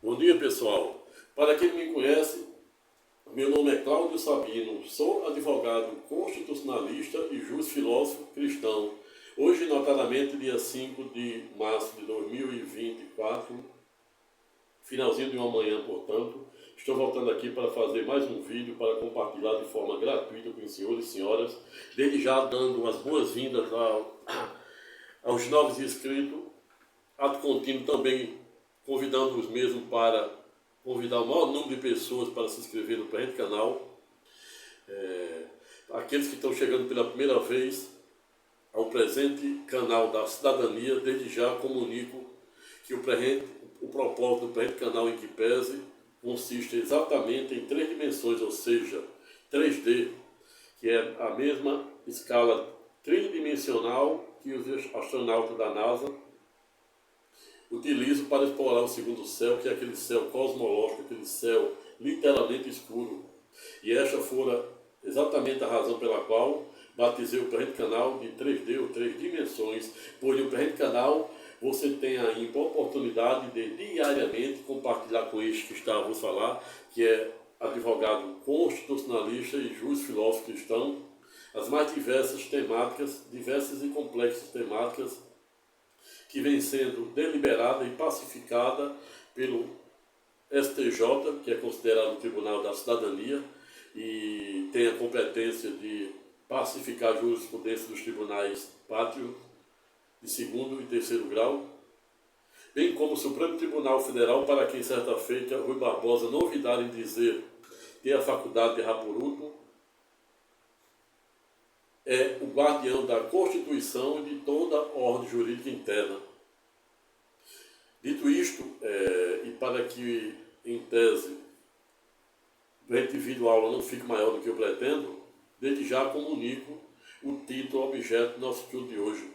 Bom dia, pessoal. Para quem não me conhece, meu nome é Cláudio Sabino, sou advogado constitucionalista e juiz filósofo cristão. Hoje, notadamente, dia 5 de março de 2024, finalzinho de uma manhã, portanto, estou voltando aqui para fazer mais um vídeo para compartilhar de forma gratuita com os senhores e senhoras, desde já dando as boas-vindas aos novos inscritos, ato contínuo também convidando os mesmos para convidar o maior número de pessoas para se inscrever no presente canal. Aqueles que estão chegando pela primeira vez ao presente canal da cidadania, desde já comunico que o propósito do presente canal em que pese consiste exatamente em 3 dimensões, ou seja, 3D, que é a mesma escala tridimensional que os astronautas da NASA utilizam para explorar o segundo céu, que é aquele céu cosmológico, aquele céu literalmente escuro. E esta fora exatamente a razão pela qual batizei o presente canal de 3D ou 3 dimensões, pois no presente canal você tem a oportunidade de diariamente compartilhar com este que está a vos falar, que é advogado constitucionalista e juiz filósofo cristão, as mais diversas temáticas, diversas e complexas temáticas que vem sendo deliberada e pacificada pelo STJ, que é considerado o Tribunal da Cidadania, e tem a competência de pacificar a jurisprudência dos tribunais pátrios de 2º e 3º grau, bem como o Supremo Tribunal Federal, para quem certa feita Rui Barbosa não ouvidar em dizer ter a faculdade de rapuruto, é o guardião da Constituição e de toda a ordem jurídica interna. Dito isto, e para que, em tese, o vídeo aula não fique maior do que eu pretendo, desde já comunico o título objeto do nosso estudo de hoje.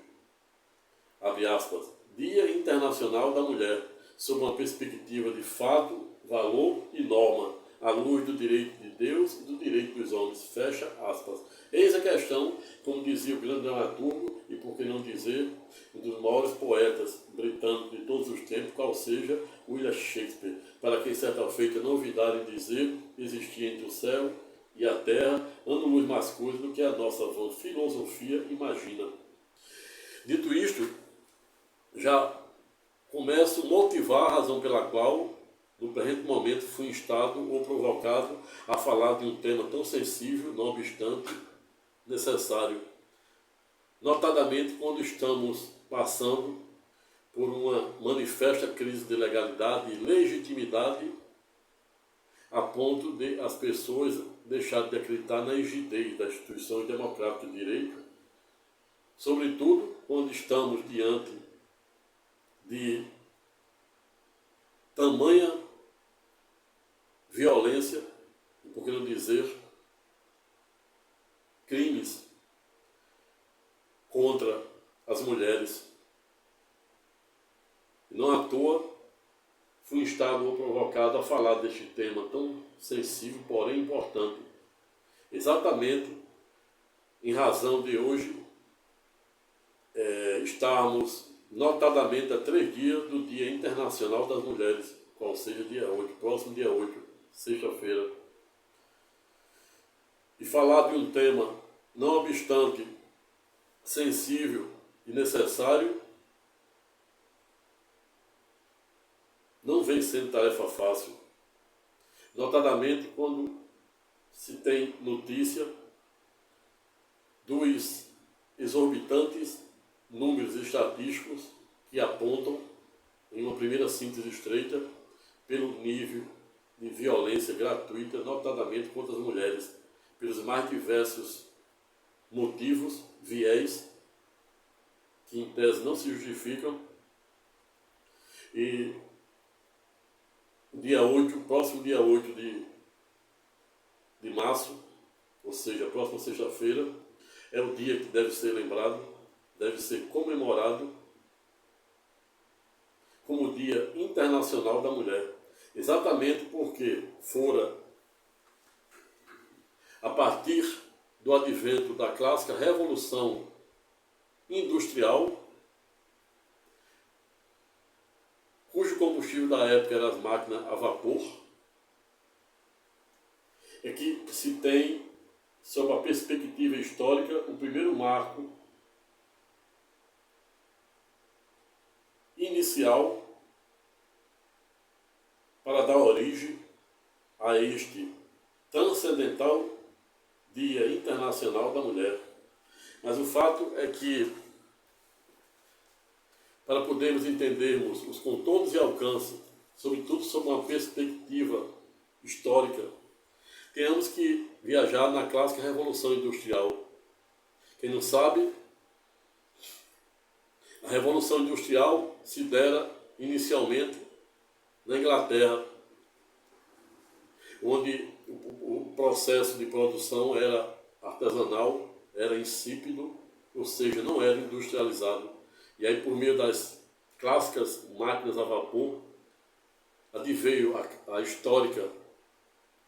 Abre aspas, Dia Internacional da Mulher, sob uma perspectiva de fato, valor e norma, à luz do direito de Deus e do direito dos homens. Fecha aspas. Eis a questão, como dizia o grande dramaturgo, e por que não dizer, um dos maiores poetas britânicos de todos os tempos, qual seja William Shakespeare, para quem certa feita não ouvidar em dizer, existia entre o céu e a terra, ano-luz mais coisa do que a nossa filosofia imagina. Dito isto, já começo a motivar a razão pela qual, no presente momento, fui instado ou provocado a falar de um tema tão sensível, não obstante necessário. Notadamente quando estamos passando por uma manifesta crise de legalidade e legitimidade, a ponto de as pessoas deixarem de acreditar na rigidez das instituições democráticas de direito, sobretudo quando estamos diante de tamanha violência, por que não dizer crimes contra as mulheres. Não à toa fui instado ou provocado a falar deste tema tão sensível, porém importante, exatamente em razão de hoje estarmos notadamente a 3 dias do Dia Internacional das Mulheres, qual seja dia 8, próximo dia 8, sexta-feira. E falar de um tema, não obstante sensível e necessário, não vem sendo tarefa fácil. Notadamente quando se tem notícia dos exorbitantes números estatísticos que apontam, em uma primeira síntese estreita, pelo nível de violência gratuita, notadamente contra as mulheres, pelos mais diversos motivos, viés, que em tese não se justificam. E dia 8, próximo dia 8 de março, ou seja, a próxima sexta-feira, é o dia que deve ser lembrado, deve ser comemorado como Dia Internacional da Mulher. Exatamente porque fora, a partir do advento da clássica Revolução Industrial, cujo combustível da época eram as máquinas a vapor, é que se tem, sob a perspectiva histórica, o primeiro marco inicial para dar origem a este transcendental Dia Internacional da Mulher. Mas o fato é que, para podermos entendermos os contornos e alcance, sobretudo sob uma perspectiva histórica, tenhamos que viajar na clássica Revolução Industrial. Quem não sabe, a Revolução Industrial se dera inicialmente na Inglaterra, onde o processo de produção era artesanal, era insípido, ou seja, não era industrializado. E aí, por meio das clássicas máquinas a vapor, adveio a histórica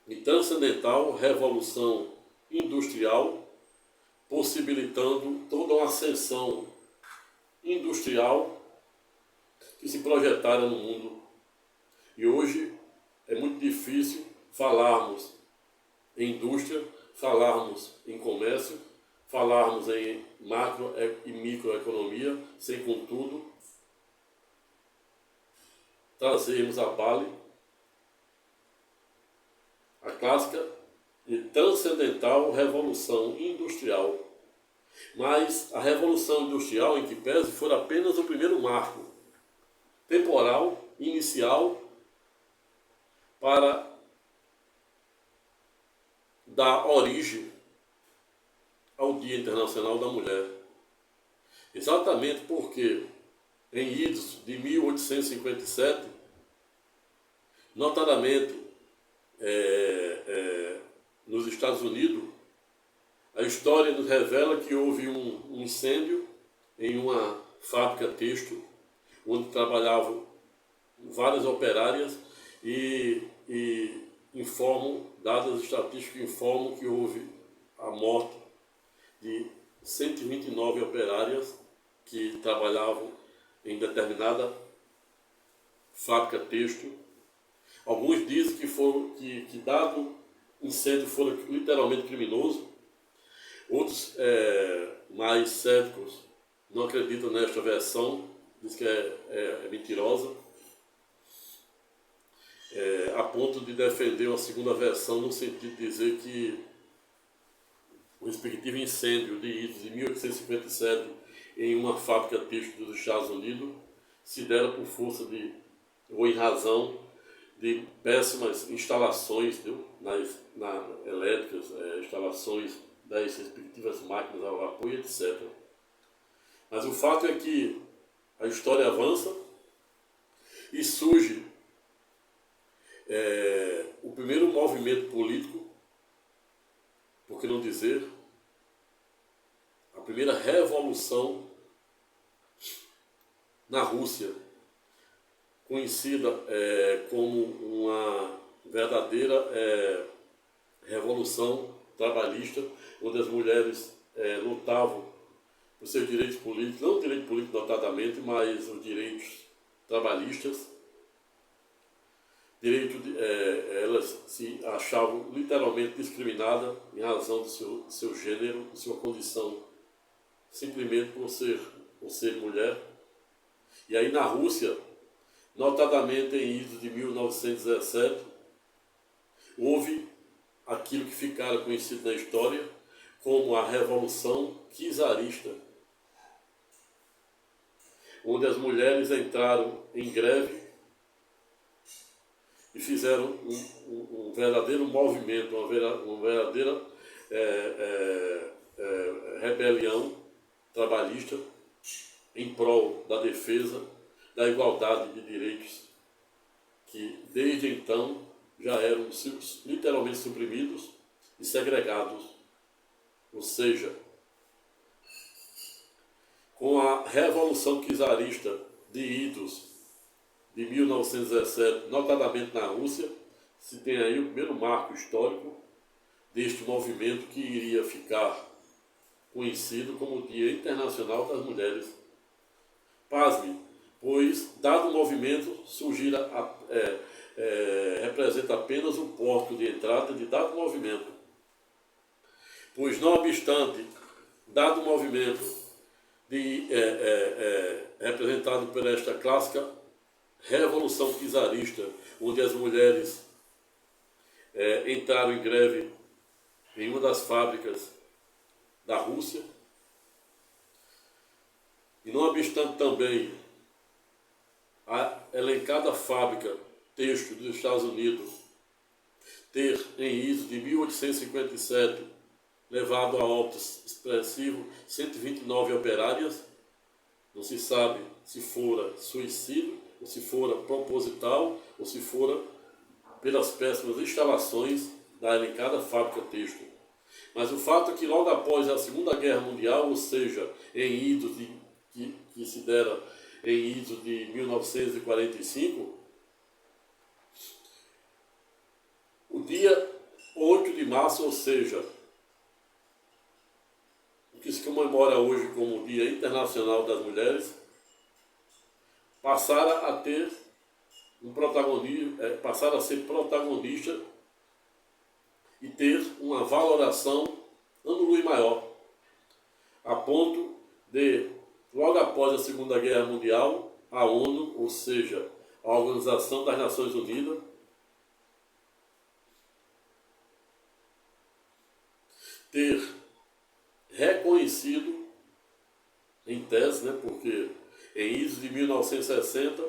e transcendental Revolução Industrial, possibilitando toda uma ascensão industrial que se projetara no mundo. E hoje é muito difícil falarmos em indústria, falarmos em comércio, falarmos em macro e microeconomia, sem, contudo, trazermos à base a clássica e transcendental Revolução Industrial. Mas a Revolução Industrial, em que pese, foi apenas o primeiro marco temporal, inicial, para dar origem ao Dia Internacional da Mulher. Exatamente porque, em idos de 1857, notadamente nos Estados Unidos, a história nos revela que houve um incêndio em uma fábrica têxtil, onde trabalhavam várias operárias e informam, dadas as estatísticas informam que houve a morte de 129 operárias que trabalhavam em determinada fábrica têxtil. Alguns dizem que dado incêndio foi literalmente criminoso. Outros, mais céticos, não acreditam nesta versão, diz que é mentirosa, a ponto de defender uma segunda versão, no sentido de dizer que o respectivo incêndio de 1857 em uma fábrica têxtil dos Estados Unidos se dera por força ou em razão de péssimas instalações elétricas, instalações das respectivas máquinas a vapor e etc. Mas o fato é que a história avança e surge o primeiro movimento político, por que não dizer, a primeira revolução na Rússia, conhecida como uma verdadeira revolução trabalhista, onde as mulheres lutavam por seus direitos políticos, não o direito político notadamente, mas os direitos trabalhistas. Elas se achavam literalmente discriminadas em razão do seu gênero, de sua condição, simplesmente por ser mulher. E aí na Rússia, notadamente em idos de 1917, houve aquilo que ficara conhecido na história como a Revolução Czarista, onde as mulheres entraram em greve e fizeram um verdadeiro movimento, uma verdadeira rebelião trabalhista em prol da defesa da igualdade de direitos, que desde então já eram literalmente suprimidos e segregados. Ou seja, com a Revolução Czarista de idos de 1917, notadamente na Rússia, se tem aí o primeiro marco histórico deste movimento que iria ficar conhecido como o Dia Internacional das Mulheres. Pasme, pois dado movimento surgir representa apenas o porto de entrada de dado movimento, pois não obstante dado movimento representado por esta clássica revolução czarista, onde as mulheres entraram em greve em uma das fábricas da Rússia, e não obstante também a elencada fábrica têxtil dos Estados Unidos ter, em iso de 1857, levado a óbito expressivo 129 operárias, não se sabe se fora suicídio, ou se fora proposital, ou se fora pelas péssimas instalações da elencada fábrica têxtil. Mas o fato é que logo após a Segunda Guerra Mundial, ou seja, em idos que se dera em idos de 1945, o dia 8 de março, ou seja, o que se comemora hoje como o Dia Internacional das Mulheres, passaram a ter um protagonismo, passaram a ser protagonista e ter uma valoração ano-luz maior, a ponto de, logo após a Segunda Guerra Mundial, a ONU, ou seja, a Organização das Nações Unidas, ter reconhecido, em tese, porque em iso de 1960,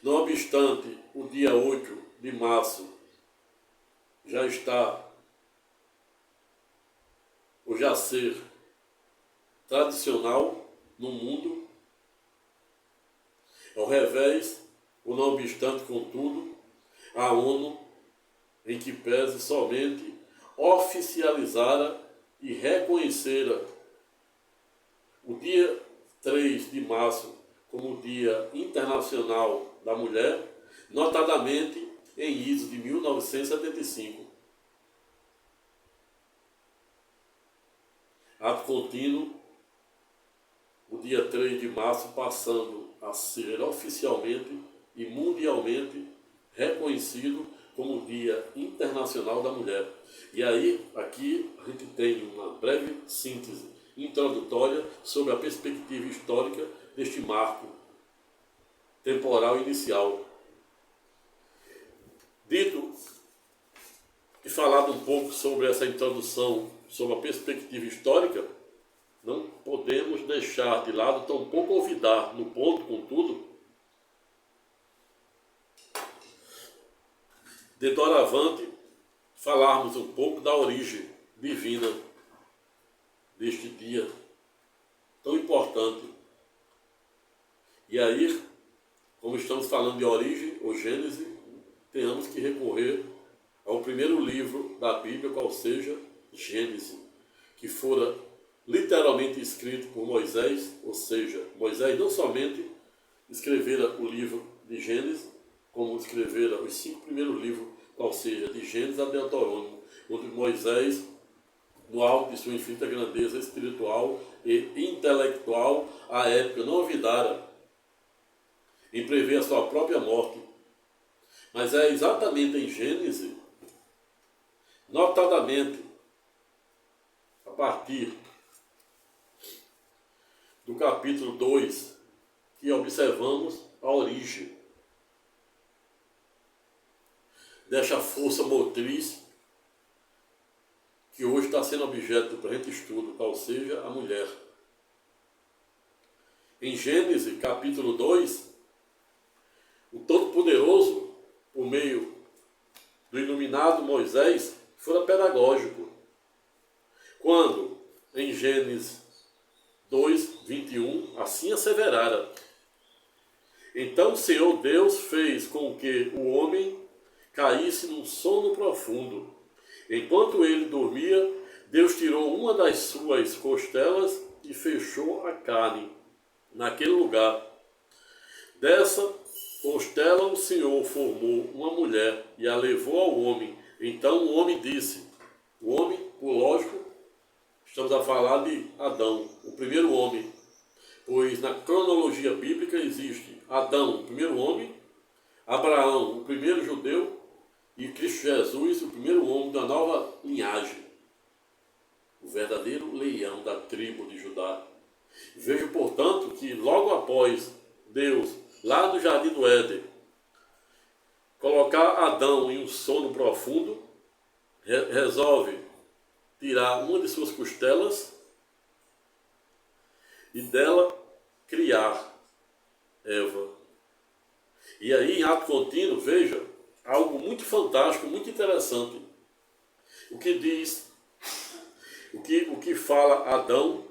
não obstante o dia 8 de março já está, ou já ser tradicional no mundo, ao revés, ou não obstante, contudo, a ONU, em que pese somente oficializara e reconhecera o dia 3 de março como o Dia Internacional da Mulher, notadamente em iso de 1975. Ato contínuo, o dia 3 de março passando a ser oficialmente e mundialmente reconhecido como o Dia Internacional da Mulher. E aí, aqui, a gente tem uma breve síntese introdutória sobre a perspectiva histórica deste marco temporal inicial. Dito e falado um pouco sobre essa introdução, sobre a perspectiva histórica, não podemos deixar de lado, tampouco olvidar, no ponto, contudo, de doravante, falarmos um pouco da origem divina deste dia tão importante. E aí, como estamos falando de origem ou Gênese, tenhamos que recorrer ao primeiro livro da Bíblia, qual seja Gênese, que fora literalmente escrito por Moisés, ou seja, Moisés não somente escrevera o livro de Gênesis, como escrevera os 5 primeiros livros, qual seja, de Gênesis a Deuteronômio, onde Moisés, no alto de sua infinita grandeza espiritual e intelectual, à época não olvidara em prever a sua própria morte. Mas é exatamente em Gênesis, notadamente, a partir do capítulo 2, que observamos a origem desta força motriz que hoje está sendo objeto do presente estudo, qual seja a mulher. Em Gênesis, capítulo 2, o Todo-Poderoso, por meio do iluminado Moisés, fora pedagógico. Quando, em Gênesis 2, 21, assim asseverara: então o Senhor Deus fez com que o homem caísse num sono profundo. Enquanto ele dormia, Deus tirou uma das suas costelas e fechou a carne naquele lugar. Dessa costela o Senhor formou uma mulher e a levou ao homem. Então o homem disse, o homem, por lógico, estamos a falar de Adão, o primeiro homem, pois na cronologia bíblica existe Adão, o primeiro homem, Abraão, o primeiro judeu, e Cristo Jesus, o primeiro homem da nova linhagem, o verdadeiro leão da tribo de Judá. Vejo, portanto, que logo após Deus, lá no Jardim do Éden, colocar Adão em um sono profundo, resolve tirar uma de suas costelas e dela criar Eva. E aí, em ato contínuo, veja, algo muito fantástico, muito interessante. O que diz, o que fala Adão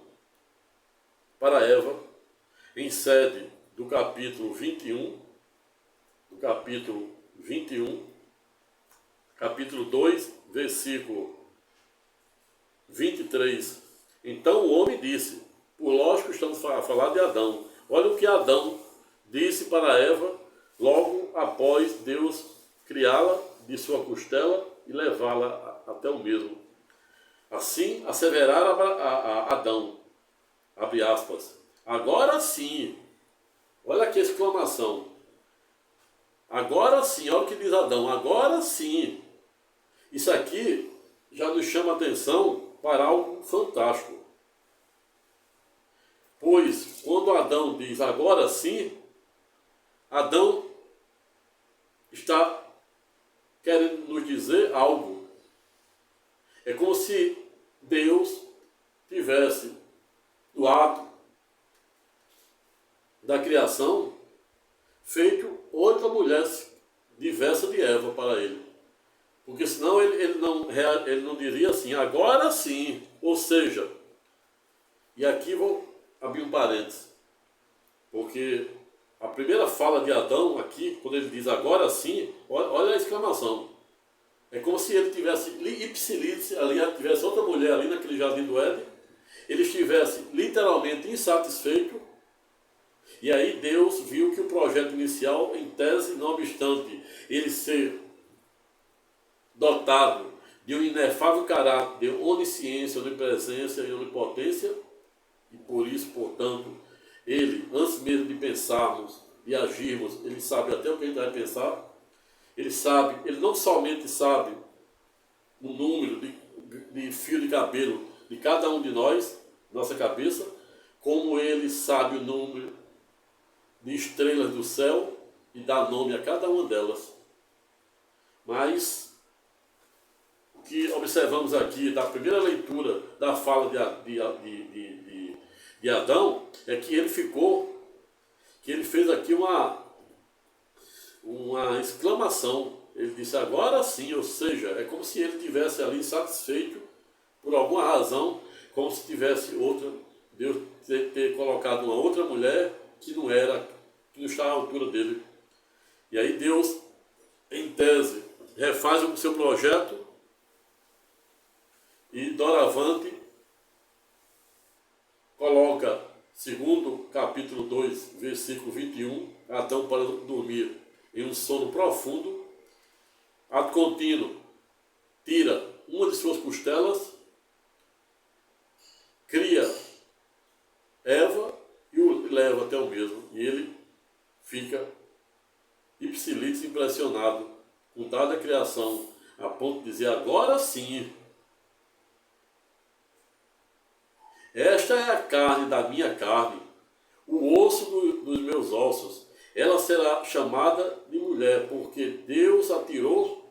para Eva, em sede do capítulo 21, capítulo 2, versículo 23. Então o homem disse, por lógico estamos a falar de Adão, olha o que Adão disse para Eva, logo após Deus criá-la de sua costela e levá-la até o mesmo. Assim, asseverara a Adão, abre aspas, agora sim, olha aqui a exclamação, agora sim, olha o que diz Adão, agora sim. Isso aqui já nos chama a atenção para algo fantástico. Pois, quando Adão diz agora sim, Adão está querendo nos dizer algo. É como se Deus tivesse, no ato da criação, feito outra mulher diversa de Eva para ele. Porque senão ele não diria assim, agora sim. Ou seja, e aqui vou abrir um parênteses, porque a primeira fala de Adão aqui, quando ele diz agora sim, olha a exclamação. É como se ele tivesse ipsilite ali, tivesse outra mulher ali naquele jardim do Éden, ele estivesse literalmente insatisfeito, e aí Deus viu que o projeto inicial, em tese, não obstante ele ser dotado de um inefável caráter de onisciência, onipresença e onipotência, e por isso, portanto, ele, antes mesmo de pensarmos e agirmos, ele sabe até o que a gente vai pensar. Ele não somente sabe o número de fio de cabelo de cada um de nós, nossa cabeça, como ele sabe o número de estrelas do céu e dá nome a cada uma delas. Mas o que observamos aqui da primeira leitura da fala de Adão é que ele fez aqui uma exclamação. Ele disse agora sim, ou seja, é como se ele tivesse ali satisfeito por alguma razão, como se tivesse Deus ter colocado uma outra mulher que não estava à altura dele. E aí Deus, em tese, refaz o seu projeto e doravante coloca, segundo capítulo 2, versículo 21, Adão para dormir em um sono profundo, ato contínuo, tira uma de suas costelas, cria Eva e o leva até o mesmo. E ele fica ipsilite impressionado com dada criação, a ponto de dizer, agora sim, esta é a carne da minha carne, o osso dos meus ossos. Ela será chamada de mulher, porque Deus a tirou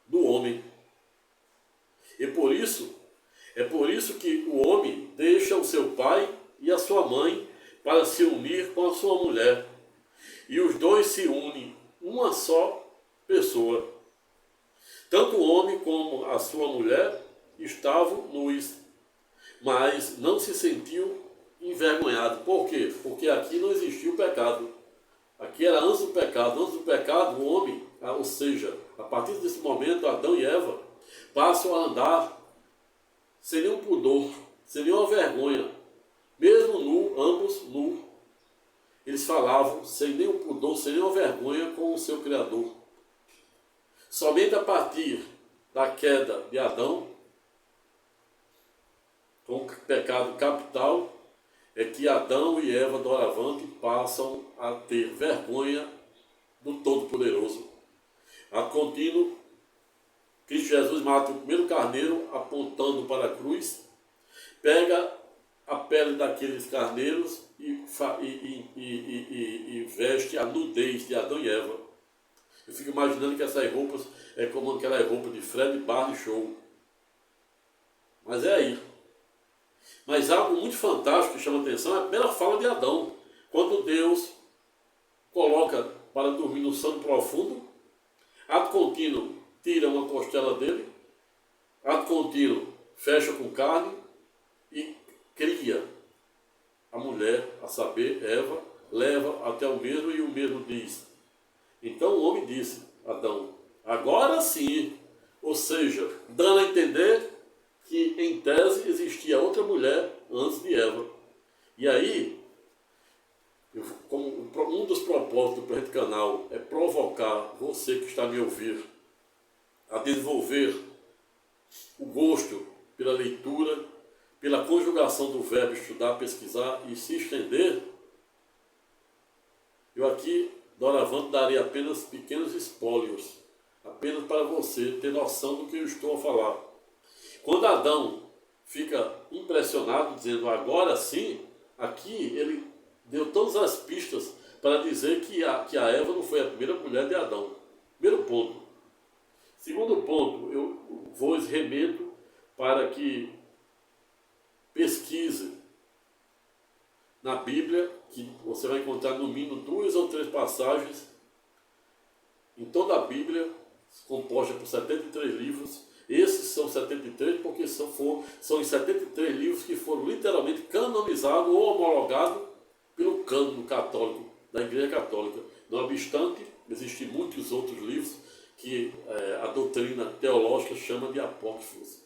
do homem. É por isso que o homem deixa o seu pai e a sua mãe para se unir com a sua mulher. E os dois se unem, uma só pessoa. Tanto o homem como a sua mulher estavam nus, mas não se sentiu envergonhado. Por quê? Porque aqui não existia o pecado. Aqui era antes do pecado. Antes do pecado, o homem, ou seja, a partir desse momento, Adão e Eva passam a andar sem nenhum pudor, sem nenhuma vergonha. Mesmo nu, ambos nu, eles falavam sem nenhum pudor, sem nenhuma vergonha com o seu Criador. Somente a partir da queda de Adão, com o pecado capital, é que Adão e Eva doravante passam a ter vergonha do Todo-Poderoso. A contínuo, Cristo Jesus mata o primeiro carneiro apontando para a cruz, pega a pele daqueles carneiros e veste a nudez de Adão e Eva. Eu fico imaginando que essas roupas é como aquela roupa de Fred Barney Show. Mas é aí. Mas algo muito fantástico que chama atenção é a primeira fala de Adão. Quando Deus coloca para dormir no sono profundo, ato contínuo tira uma costela dele, ato contínuo fecha com carne e cria a mulher, a saber, Eva, leva até o mesmo e o mesmo diz. Então o homem disse, Adão, agora sim, ou seja, dando a entender que em tese existia outra mulher antes de Eva. E aí, como um dos propósitos do Presente Canal é provocar você que está me ouvindo a desenvolver o gosto pela leitura, pela conjugação do verbo estudar, pesquisar e se estender, eu aqui, doravante, darei apenas pequenos espólios, apenas para você ter noção do que eu estou a falar. Quando Adão fica impressionado, dizendo agora sim, aqui ele deu todas as pistas para dizer que a Eva não foi a primeira mulher de Adão. Primeiro ponto. Segundo ponto, eu vos remeto para que pesquise na Bíblia, que você vai encontrar no mínimo 2 ou 3 passagens em toda a Bíblia, composta por 73 livros. Esses são 73 porque são em 73 livros que foram literalmente canonizados ou homologados pelo cânon católico, da Igreja Católica. Não obstante, existem muitos outros livros que a doutrina teológica chama de apócrifos,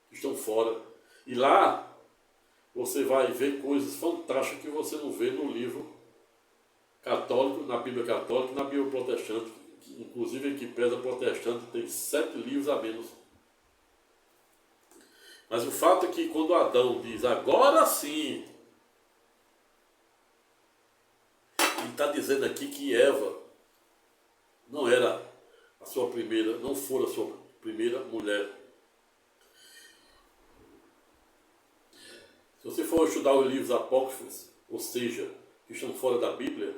que estão fora. E lá você vai ver coisas fantásticas que você não vê no livro católico, na Bíblia católica e na Bíblia protestante. Inclusive, a que pesa protestante tem 7 livros a menos. Mas o fato é que quando Adão diz, agora sim, ele está dizendo aqui que Eva não era a sua primeira, não fora a sua primeira mulher. Se você for estudar os livros apócrifos, ou seja, que estão fora da Bíblia,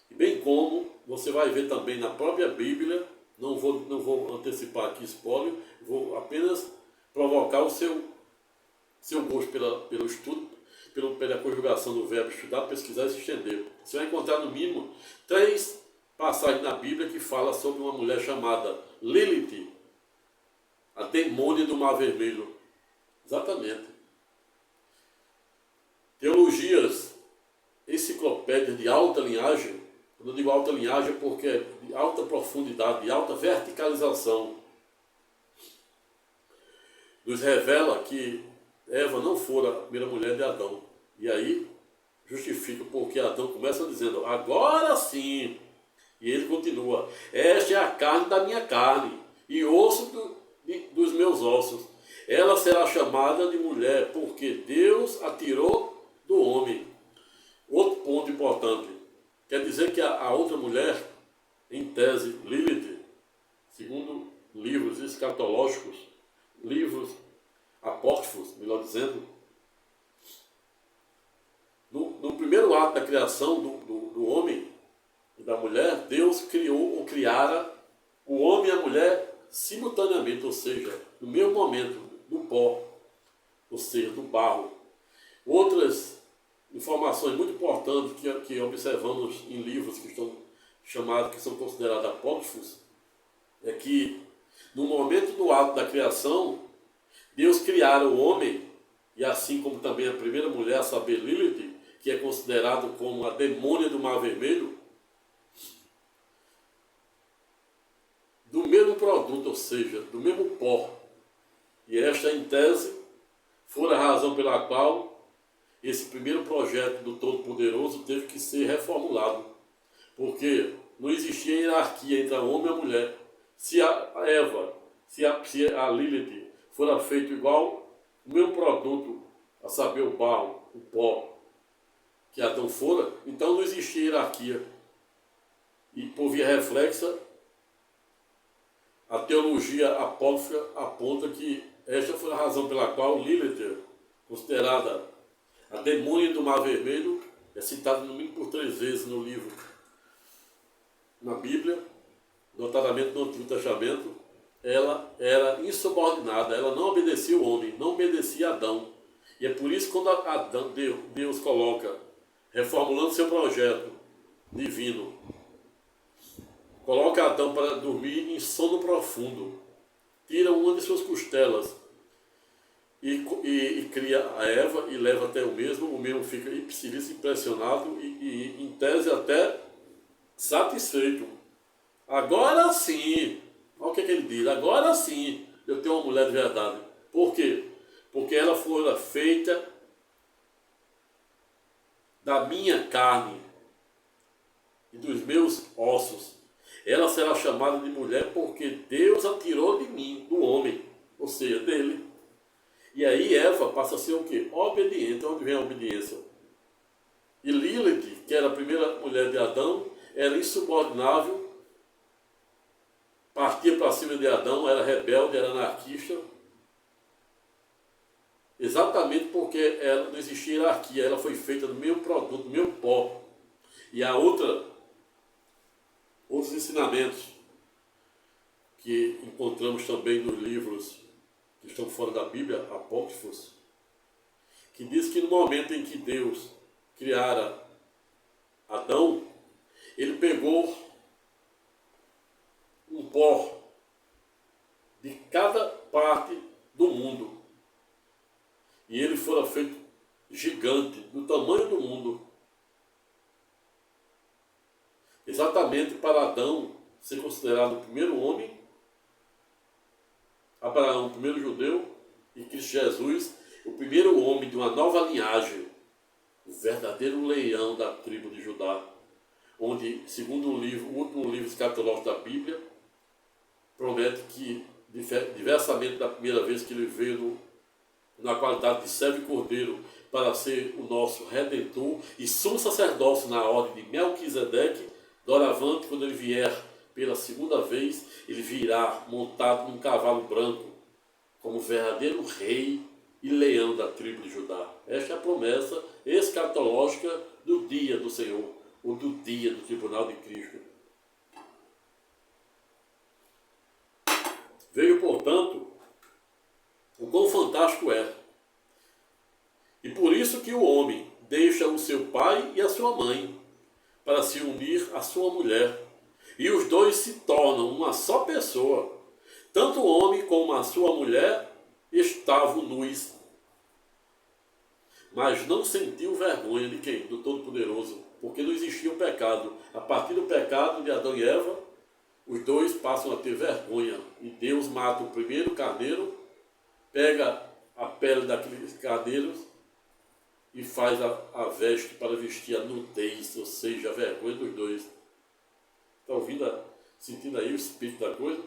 e bem como você vai ver também na própria Bíblia, não vou antecipar aqui spoiler, vou apenas provocar o seu gosto pelo estudo, pela conjugação do verbo estudar, pesquisar e se estender. Você vai encontrar no mínimo 3 passagens na Bíblia que falam sobre uma mulher chamada Lilith, a demônia do Mar Vermelho. Exatamente. Teologias, enciclopédias de alta linhagem. Quando eu digo alta linhagem é porque é de alta profundidade, de alta verticalização. Nos revela que Eva não fora a primeira mulher de Adão. E aí justifica porque Adão começa dizendo, agora sim. E ele continua, esta é a carne da minha carne e osso dos meus ossos. Ela será chamada de mulher porque Deus a tirou do homem. Outro ponto importante. Quer dizer que a outra mulher, em tese, Lilith, segundo livros escatológicos, livros apócrifos, melhor dizendo, no primeiro ato da criação do homem e da mulher, Deus criou ou criara o homem e a mulher simultaneamente, ou seja, no mesmo momento, do pó, ou seja, do barro. Outras informações muito importantes que observamos em livros que são considerados apócrifos, é que no momento do ato da criação, Deus criara o homem, e assim como também a primeira mulher, a saber, Lilith, que é considerado como a demônia do Mar Vermelho, do mesmo produto, ou seja, do mesmo pó. E esta, em tese, foi a razão pela qual esse primeiro projeto do Todo-Poderoso teve que ser reformulado. Porque não existia hierarquia entre a homem e a mulher. Se a Eva, se a Lilith fora feito igual, o mesmo produto a saber, o barro, o pó que Adão fora, então não existia hierarquia. E por via reflexa, a teologia apócrifa aponta que esta foi a razão pela qual Lilith, considerada a demônia do Mar Vermelho, é citada no mínimo por 3 vezes no livro, na Bíblia, notadamente no Antigo Testamento. Ela era insubordinada, ela não obedecia o homem, não obedecia a Adão. E é por isso que quando Adão, Deus coloca, reformulando seu projeto divino, coloca Adão para dormir em sono profundo, tira uma de suas costelas e cria a Eva e leva até o mesmo fica ipsilício impressionado e em tese até satisfeito. Agora sim, olha o que ele diz, agora sim eu tenho uma mulher de verdade. Por quê? Porque ela foi feita da minha carne e dos meus ossos. Ela será chamada de mulher porque Deus a tirou de mim, do homem, ou seja, dele. E aí Eva passa a ser o quê? Obediente. Onde vem a obediência? E Lilith, que era a primeira mulher de Adão, era insubordinável, partia para cima de Adão, era rebelde, era anarquista, exatamente porque ela não existia hierarquia, ela foi feita do meu produto, do meu pó. E há outros ensinamentos que encontramos também nos livros que estão fora da Bíblia, apócrifos, que diz que no momento em que Deus criara Adão, ele pegou um pó de cada parte do mundo e ele fora feito gigante, do tamanho do mundo, exatamente para Adão ser considerado o primeiro homem, Abraão, o primeiro judeu, e Cristo Jesus, o primeiro homem de uma nova linhagem, o verdadeiro leão da tribo de Judá, onde, segundo o último livro escatológico da Bíblia, promete que, diversamente da primeira vez que ele veio na qualidade de servo e cordeiro para ser o nosso redentor e sumo sacerdócio na ordem de Melquisedeque, doravante, quando ele vier pela segunda vez, ele virá montado num cavalo branco, como verdadeiro rei e leão da tribo de Judá. Esta é a promessa escatológica do dia do Senhor, ou do dia do tribunal de Cristo. Veja, portanto, o quão fantástico é. E por isso que o homem deixa o seu pai e a sua mãe para se unir à sua mulher. E os dois se tornam uma só pessoa. Tanto o homem como a sua mulher estavam nus. Mas não sentiu vergonha de quem? Do Todo-Poderoso. Porque não existia o pecado. A partir do pecado de Adão e Eva, os dois passam a ter vergonha. E Deus mata o primeiro carneiro, pega a pele daqueles carneiros e faz a veste para vestir a nudez, ou seja, a vergonha dos dois. Está ouvindo, sentindo aí o espírito da coisa?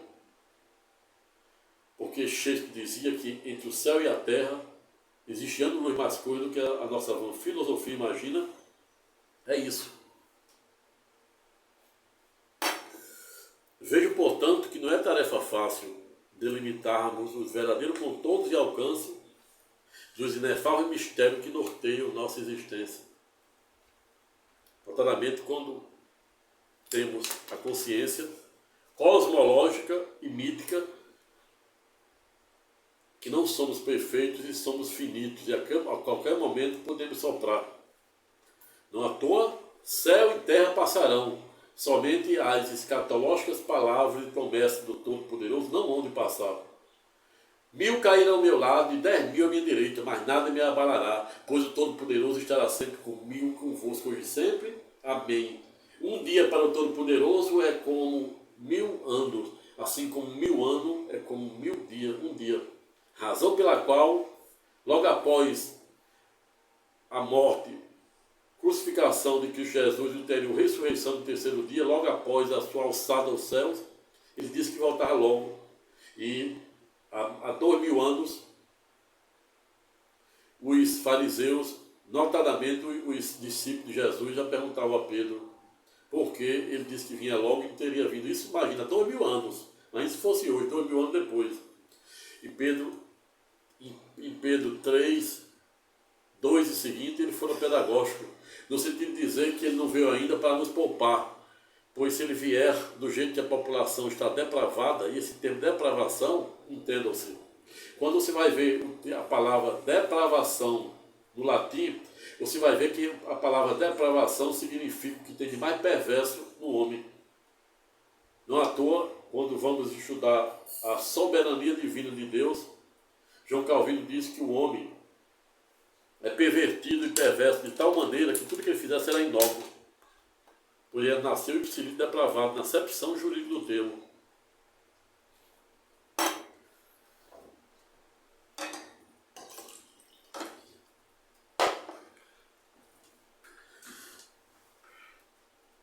Porque Shakespeare dizia que entre o céu e a terra existe anos mais coisa do que a nossa filosofia imagina. É isso. Vejo, portanto, que não é tarefa fácil delimitarmos os verdadeiros contornos e alcance dos inefáveis mistérios que norteiam nossa existência. Notadamente quando temos a consciência cosmológica e mítica que não somos perfeitos e somos finitos, e a qualquer momento podemos soprar. Não à toa, céu e terra passarão, somente as escatológicas palavras e promessas do Todo-Poderoso não hão de passar. 1000 cairão ao meu lado e 10.000 à minha direita, mas nada me abalará, pois o Todo-Poderoso estará sempre comigo, convosco hoje e sempre. Amém. Um dia para o Todo-Poderoso é como 1000 anos, assim como 1000 anos é como 1000 dias, um dia. Razão pela qual, logo após a morte, crucificação de Cristo Jesus e ulterior ressurreição do terceiro dia, logo após a sua alçada aos céus, ele disse que voltava logo. E há 2000 anos, os fariseus, notadamente os discípulos de Jesus, já perguntavam a Pedro por que ele disse que vinha logo e não teria vindo. Isso, imagina, 2000 anos. Mas se fosse hoje, 2000 anos depois. E Pedro, em Pedro 3, 2 e seguinte, ele foi pedagógico, no sentido de dizer que ele não veio ainda para nos poupar, pois se ele vier do jeito que a população está depravada, e esse termo depravação, entendam-se, quando você vai ver a palavra depravação no latim, você vai ver que a palavra depravação significa o que tem de mais perverso no homem. Não à toa, quando vamos estudar a soberania divina de Deus, João Calvino diz que o homem é pervertido e perverso de tal maneira que tudo que ele fizer será inócuo, pois ele nasceu ipsilito depravado, na acepção jurídica do termo.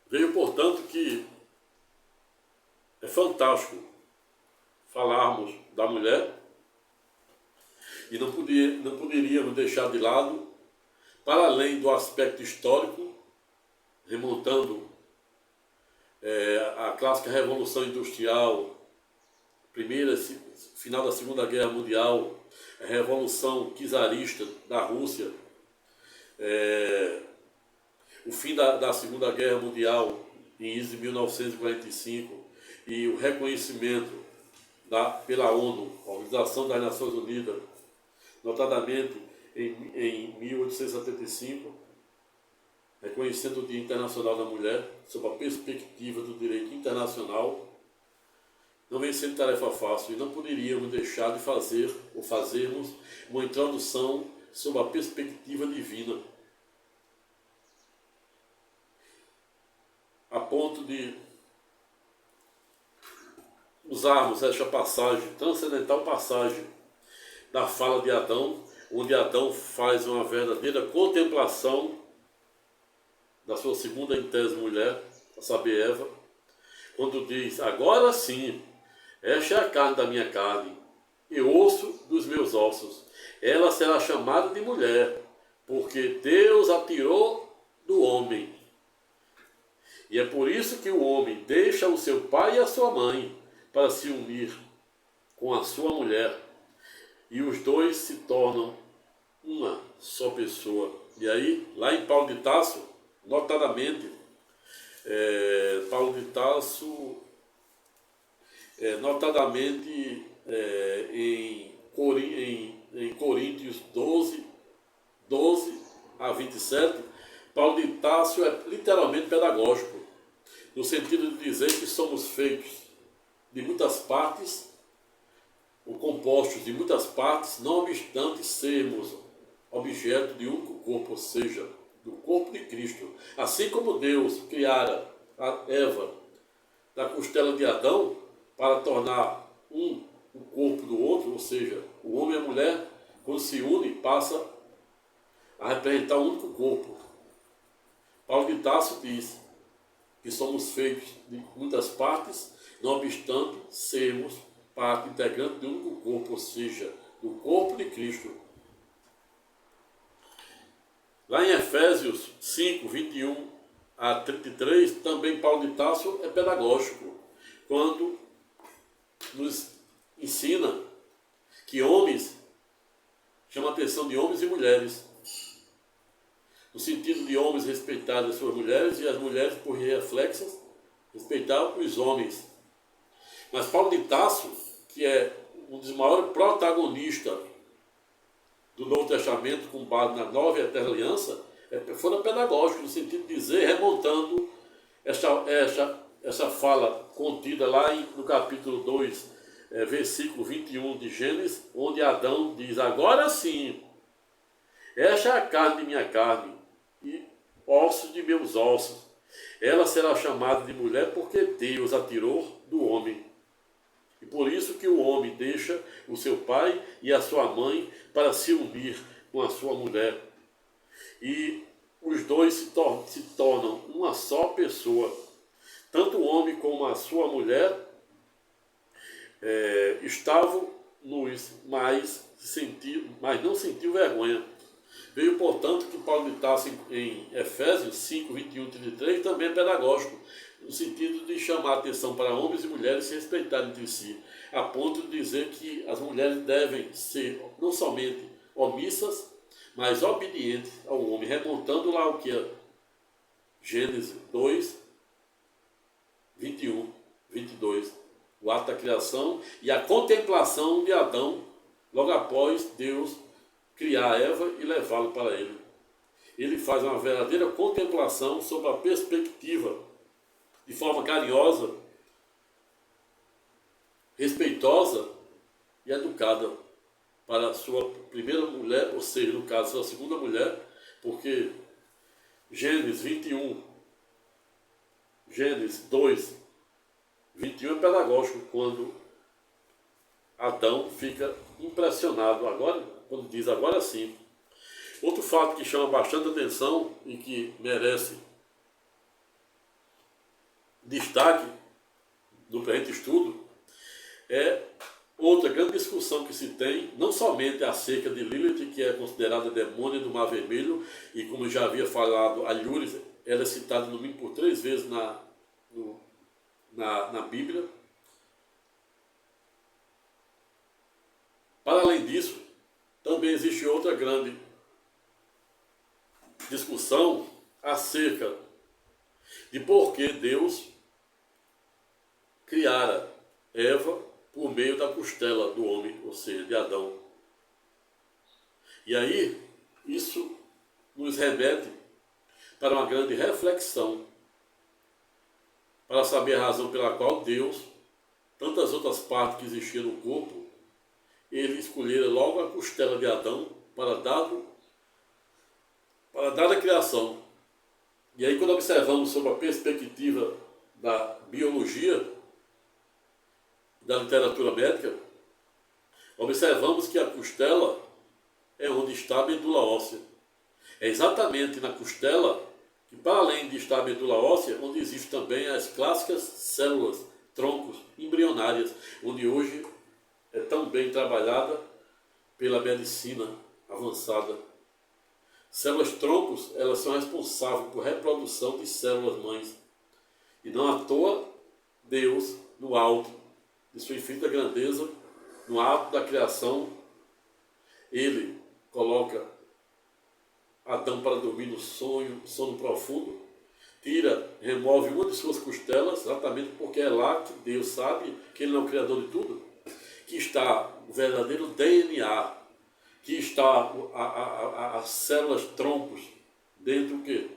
Veio, portanto, que é fantástico falarmos da mulher e não poderíamos deixar de lado, para além do aspecto histórico, remontando a clássica Revolução Industrial, final da Segunda Guerra Mundial, a Revolução Czarista da Rússia, o fim da Segunda Guerra Mundial em 1945 e o reconhecimento pela ONU, a Organização das Nações Unidas, notadamente em 1875, reconhecendo o Dia Internacional da Mulher, sob a perspectiva do direito internacional, não vem sendo tarefa fácil e não poderíamos deixar de fazer ou fazermos uma introdução sob a perspectiva divina, a ponto de usarmos esta passagem, transcendental passagem da fala de Adão, onde Adão faz uma verdadeira contemplação da sua segunda em tese mulher, a saber, Eva, quando diz: agora sim, esta é a carne da minha carne e osso dos meus ossos. Ela será chamada de mulher, porque Deus a tirou do homem. E é por isso que o homem deixa o seu pai e a sua mãe para se unir com a sua mulher. E os dois se tornam uma só pessoa. E aí, lá em Paulo de Tarso, notadamente, Paulo de Tarso, notadamente em Coríntios 12 a 27, Paulo de Tarso é literalmente pedagógico, no sentido de dizer que somos feitos de muitas partes, ou compostos de muitas partes, não obstante sermos objeto de um único corpo, ou seja, do corpo de Cristo. Assim como Deus criara a Eva da costela de Adão para tornar um o corpo do outro, ou seja, o homem e a mulher, quando se unem, passa a representar um único corpo. Paulo de Tarso diz que somos feitos de muitas partes, não obstante sermos parte integrante de um único corpo, ou seja, do corpo de Cristo. Lá em Efésios 5, 21 a 33, também Paulo de Tarso é pedagógico, quando nos ensina que homens, chama a atenção de homens e mulheres, no sentido de homens respeitarem as suas mulheres e as mulheres, por reflexos, respeitar os homens. Mas Paulo de Tarso, que é um dos maiores protagonistas do Novo Testamento, com base na Nova e Eterna Aliança, foi pedagógico, no sentido de dizer, remontando essa fala contida lá no capítulo 2, versículo 21 de Gênesis, onde Adão diz: agora sim, esta é a carne de minha carne e ossos de meus ossos. Ela será chamada de mulher porque Deus a tirou do homem. E por isso que o homem deixa o seu pai e a sua mãe para se unir com a sua mulher. E os dois se tornam uma só pessoa. Tanto o homem como a sua mulher estavam nus, mas não sentiu vergonha. Veio, portanto, que Paulo de Tarso em Efésios 5, 21 e 33 também é pedagógico, no sentido de chamar a atenção para homens e mulheres se respeitarem entre si, a ponto de dizer que as mulheres devem ser não somente omissas, mas obedientes ao homem, remontando lá o que é Gênesis 2, 21, 22, o ato da criação e a contemplação de Adão logo após Deus criar Eva e levá-lo para ele. Ele faz uma verdadeira contemplação sobre a perspectiva, de forma carinhosa, respeitosa e educada para a sua primeira mulher, ou seja, no caso, sua segunda mulher, porque Gênesis 21, Gênesis 2, 21 é pedagógico, quando Adão fica impressionado, agora, quando diz agora sim. Outro fato que chama bastante atenção e que merece destaque do presente estudo é outra grande discussão que se tem, não somente acerca de Lilith, que é considerada demônio do Mar Vermelho, e como já havia falado, a Lúris, ela é citada no mínimo por 3 vezes na Bíblia. Para além disso, também existe outra grande discussão acerca de por que Deus criara Eva por meio da costela do homem, ou seja, de Adão. E aí, isso nos remete para uma grande reflexão, para saber a razão pela qual Deus, tantas outras partes que existiam no corpo, ele escolhera logo a costela de Adão para dar a criação. E aí, quando observamos sobre a perspectiva da biologia, da literatura médica, observamos que a costela é onde está a medula óssea. É exatamente na costela que, para além de estar a medula óssea, onde existem também as clássicas células, troncos embrionárias, onde hoje é tão bem trabalhada pela medicina avançada. Células troncos, elas são responsáveis por reprodução de células mães. E não à toa, Deus, no alto de sua infinita grandeza, no ato da criação, ele coloca Adão para dormir no sono profundo, remove uma de suas costelas, exatamente porque é lá que Deus sabe que ele não é o criador de tudo, que está o verdadeiro DNA, que está as células troncos dentro do quê?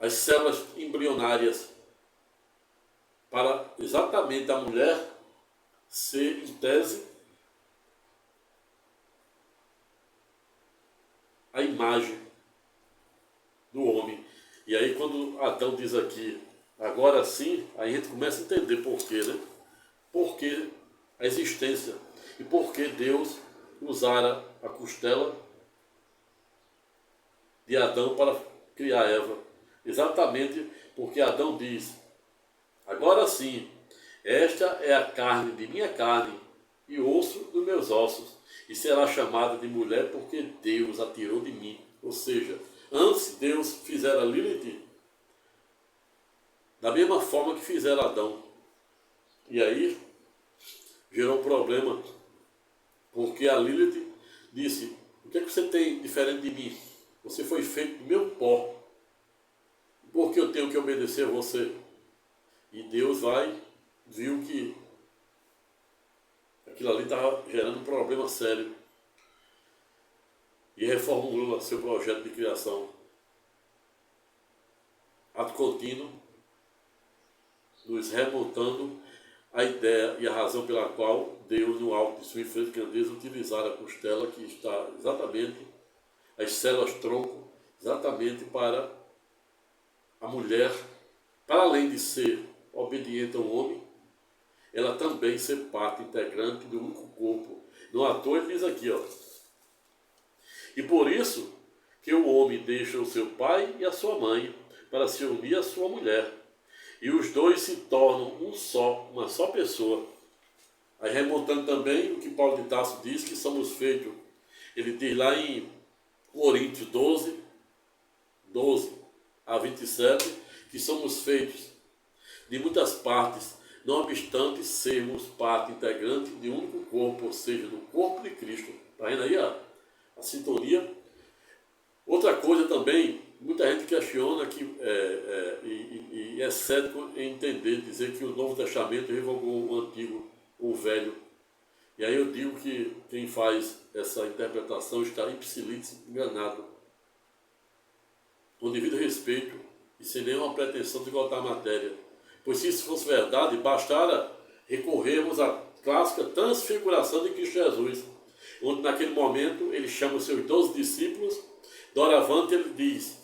As células embrionárias, para exatamente a mulher ser, em tese, a imagem do homem. E aí, quando Adão diz aqui, agora sim, aí a gente começa a entender por quê, né? Por que a existência e por que Deus usara a costela de Adão para criar Eva. Exatamente porque Adão diz, agora sim, esta é a carne de minha carne e osso dos meus ossos, e será chamada de mulher porque Deus a tirou de mim. Ou seja, antes Deus fizera Lilith da mesma forma que fizera Adão. E aí gerou um problema, porque a Lilith disse, o que é que você tem diferente de mim? Você foi feito do meu pó. Por que eu tenho que obedecer a você? E Deus viu que aquilo ali estava gerando um problema sério. E reformulou seu projeto de criação. Ato contínuo, nos remontando a ideia e a razão pela qual Deus, no alto de sua infinita grandeza, utilizar a costela, que está exatamente, as células tronco, exatamente para a mulher, para além de ser obediente ao homem, ela também ser parte integrante do único corpo. No ator ele diz aqui, ó, e por isso que o homem deixa o seu pai e a sua mãe para se unir à sua mulher, e os dois se tornam uma só pessoa. Aí remontando também o que Paulo de Tarso diz, que somos feitos Ele diz lá em Coríntios 12 a 27, que somos feitos de muitas partes, não obstante sermos parte integrante de um único corpo, ou seja, do corpo de Cristo. Está vendo aí a sintonia? Outra coisa também, muita gente questiona e é cético em entender, dizer que o Novo Testamento revogou o Antigo, o Velho. E aí eu digo que quem faz essa interpretação está ipsilitris enganado, com devido respeito e sem nenhuma pretensão de voltar à matéria. Pois se isso fosse verdade, bastara recorrermos à clássica transfiguração de Cristo Jesus, onde naquele momento ele chama os seus 12 discípulos, doravante ele diz,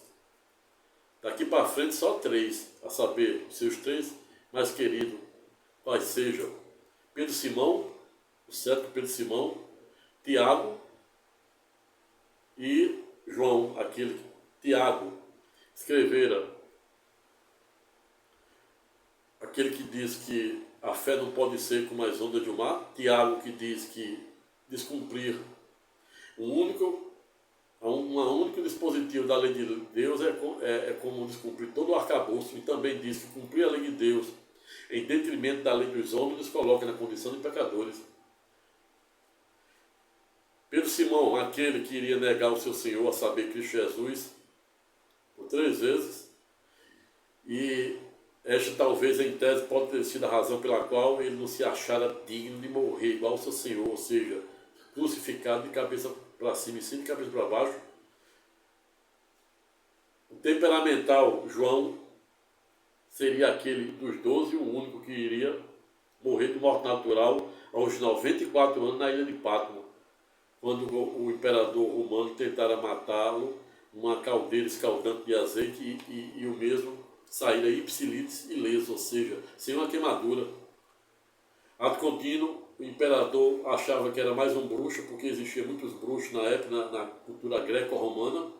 daqui para frente só 3, a saber, os seus 3 mais queridos, quais sejam Pedro Simão, o cético Pedro Simão, Tiago e João, Tiago escrevera, aquele que diz que a fé não pode ser como as ondas do mar, Tiago que diz que descumprir um único dispositivo da lei de Deus é como descumprir todo o arcabouço, e também diz que cumprir a lei de Deus em detrimento da lei dos homens nos coloca na condição de pecadores. Pedro Simão, aquele que iria negar o seu Senhor, a saber, Cristo Jesus, por 3 vezes, e esta talvez em tese pode ter sido a razão pela qual ele não se achara digno de morrer igual ao seu Senhor, ou seja, crucificado de cabeça para cima e sim de cabeça para baixo. O temperamental João seria aquele dos 12, o único que iria morrer de morte natural aos 94 anos na ilha de Patmos, quando o imperador romano tentara matá-lo numa caldeira escaldante de azeite e o mesmo saíra ipsilitris ileso, ou seja, sem uma queimadura. Ato contínuo, o imperador achava que era mais um bruxo, porque existia muitos bruxos na época, na cultura greco-romana,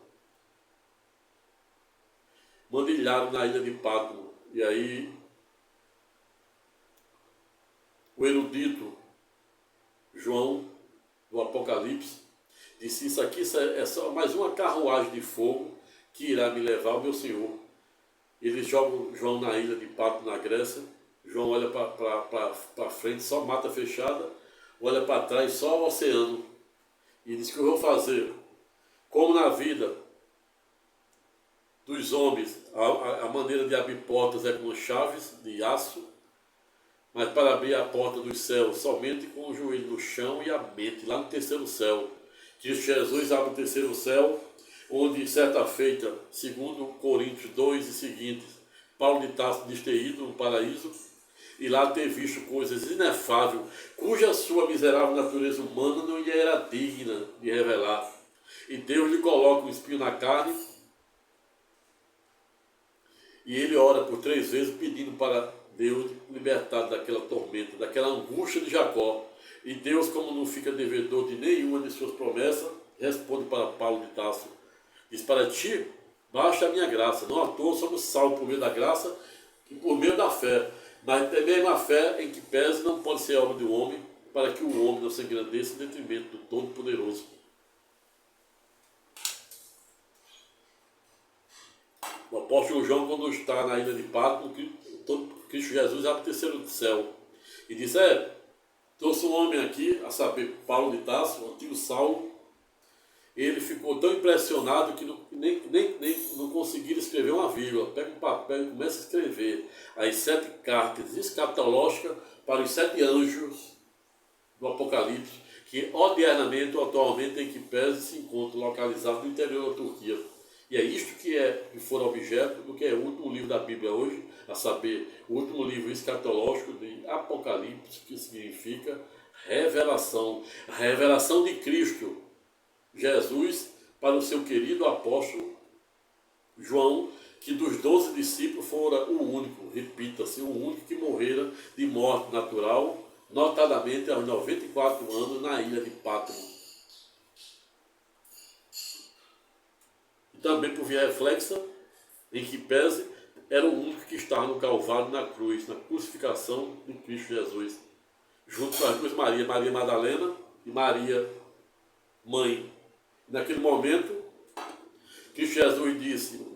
mandilharam na ilha de Patmos. E aí o erudito João, do Apocalipse, disse, isso aqui é só mais uma carruagem de fogo que irá me levar ao meu Senhor. Eles jogam João na ilha de Patmos, na Grécia. João olha para frente, só mata fechada, olha para trás, só o oceano. E diz que eu vou fazer, como na vida dos homens, a maneira de abrir portas é com chaves de aço, mas para abrir a porta dos céus, somente com o joelho no chão e a mente, lá no terceiro céu. Cristo Jesus abre o terceiro céu, onde certa feita, segundo Coríntios 2 e seguintes, Paulo de Tarso diz ter ido no paraíso, e lá ter visto coisas inefáveis, cuja sua miserável natureza humana não lhe era digna de revelar. E Deus lhe coloca um espinho na carne, e ele ora por 3 vezes pedindo para Deus libertar daquela tormenta, daquela angústia de Jacó. E Deus, como não fica devedor de nenhuma de suas promessas, responde para Paulo de Tarso. Diz, para ti, basta a minha graça. Não à toa somos salvos por meio da graça e por meio da fé. Mas também uma fé em que pese não pode ser obra do homem, para que o homem não se engrandeça em detrimento do Todo-Poderoso. O apóstolo João, quando está na ilha de Patmos, Cristo Jesus abre o terceiro céu e diz, trouxe um homem aqui, a saber, Paulo de Tarso, o antigo Saulo. Ele ficou tão impressionado que nem conseguiu escrever uma vírgula. Pega um papel e começa a escrever as 7 cartas escatológicas para os 7 anjos do Apocalipse, que odiernamente ou atualmente em que pese se encontram localizados no interior da Turquia. E é isto que for objeto do que é o último livro da Bíblia hoje, a saber, o último livro escatológico de Apocalipse, que significa revelação. A revelação de Cristo Jesus para o seu querido apóstolo João, que dos 12 discípulos fora o único, repita-se, o único que morrera de morte natural, notadamente aos 94 anos na ilha de Patmos. E também por via reflexa, em que pese, era o único que estava no Calvário, na cruz, na crucificação de Cristo Jesus, junto com as duas Maria, Maria Madalena e Maria, mãe Naquele momento, Cristo Jesus disse: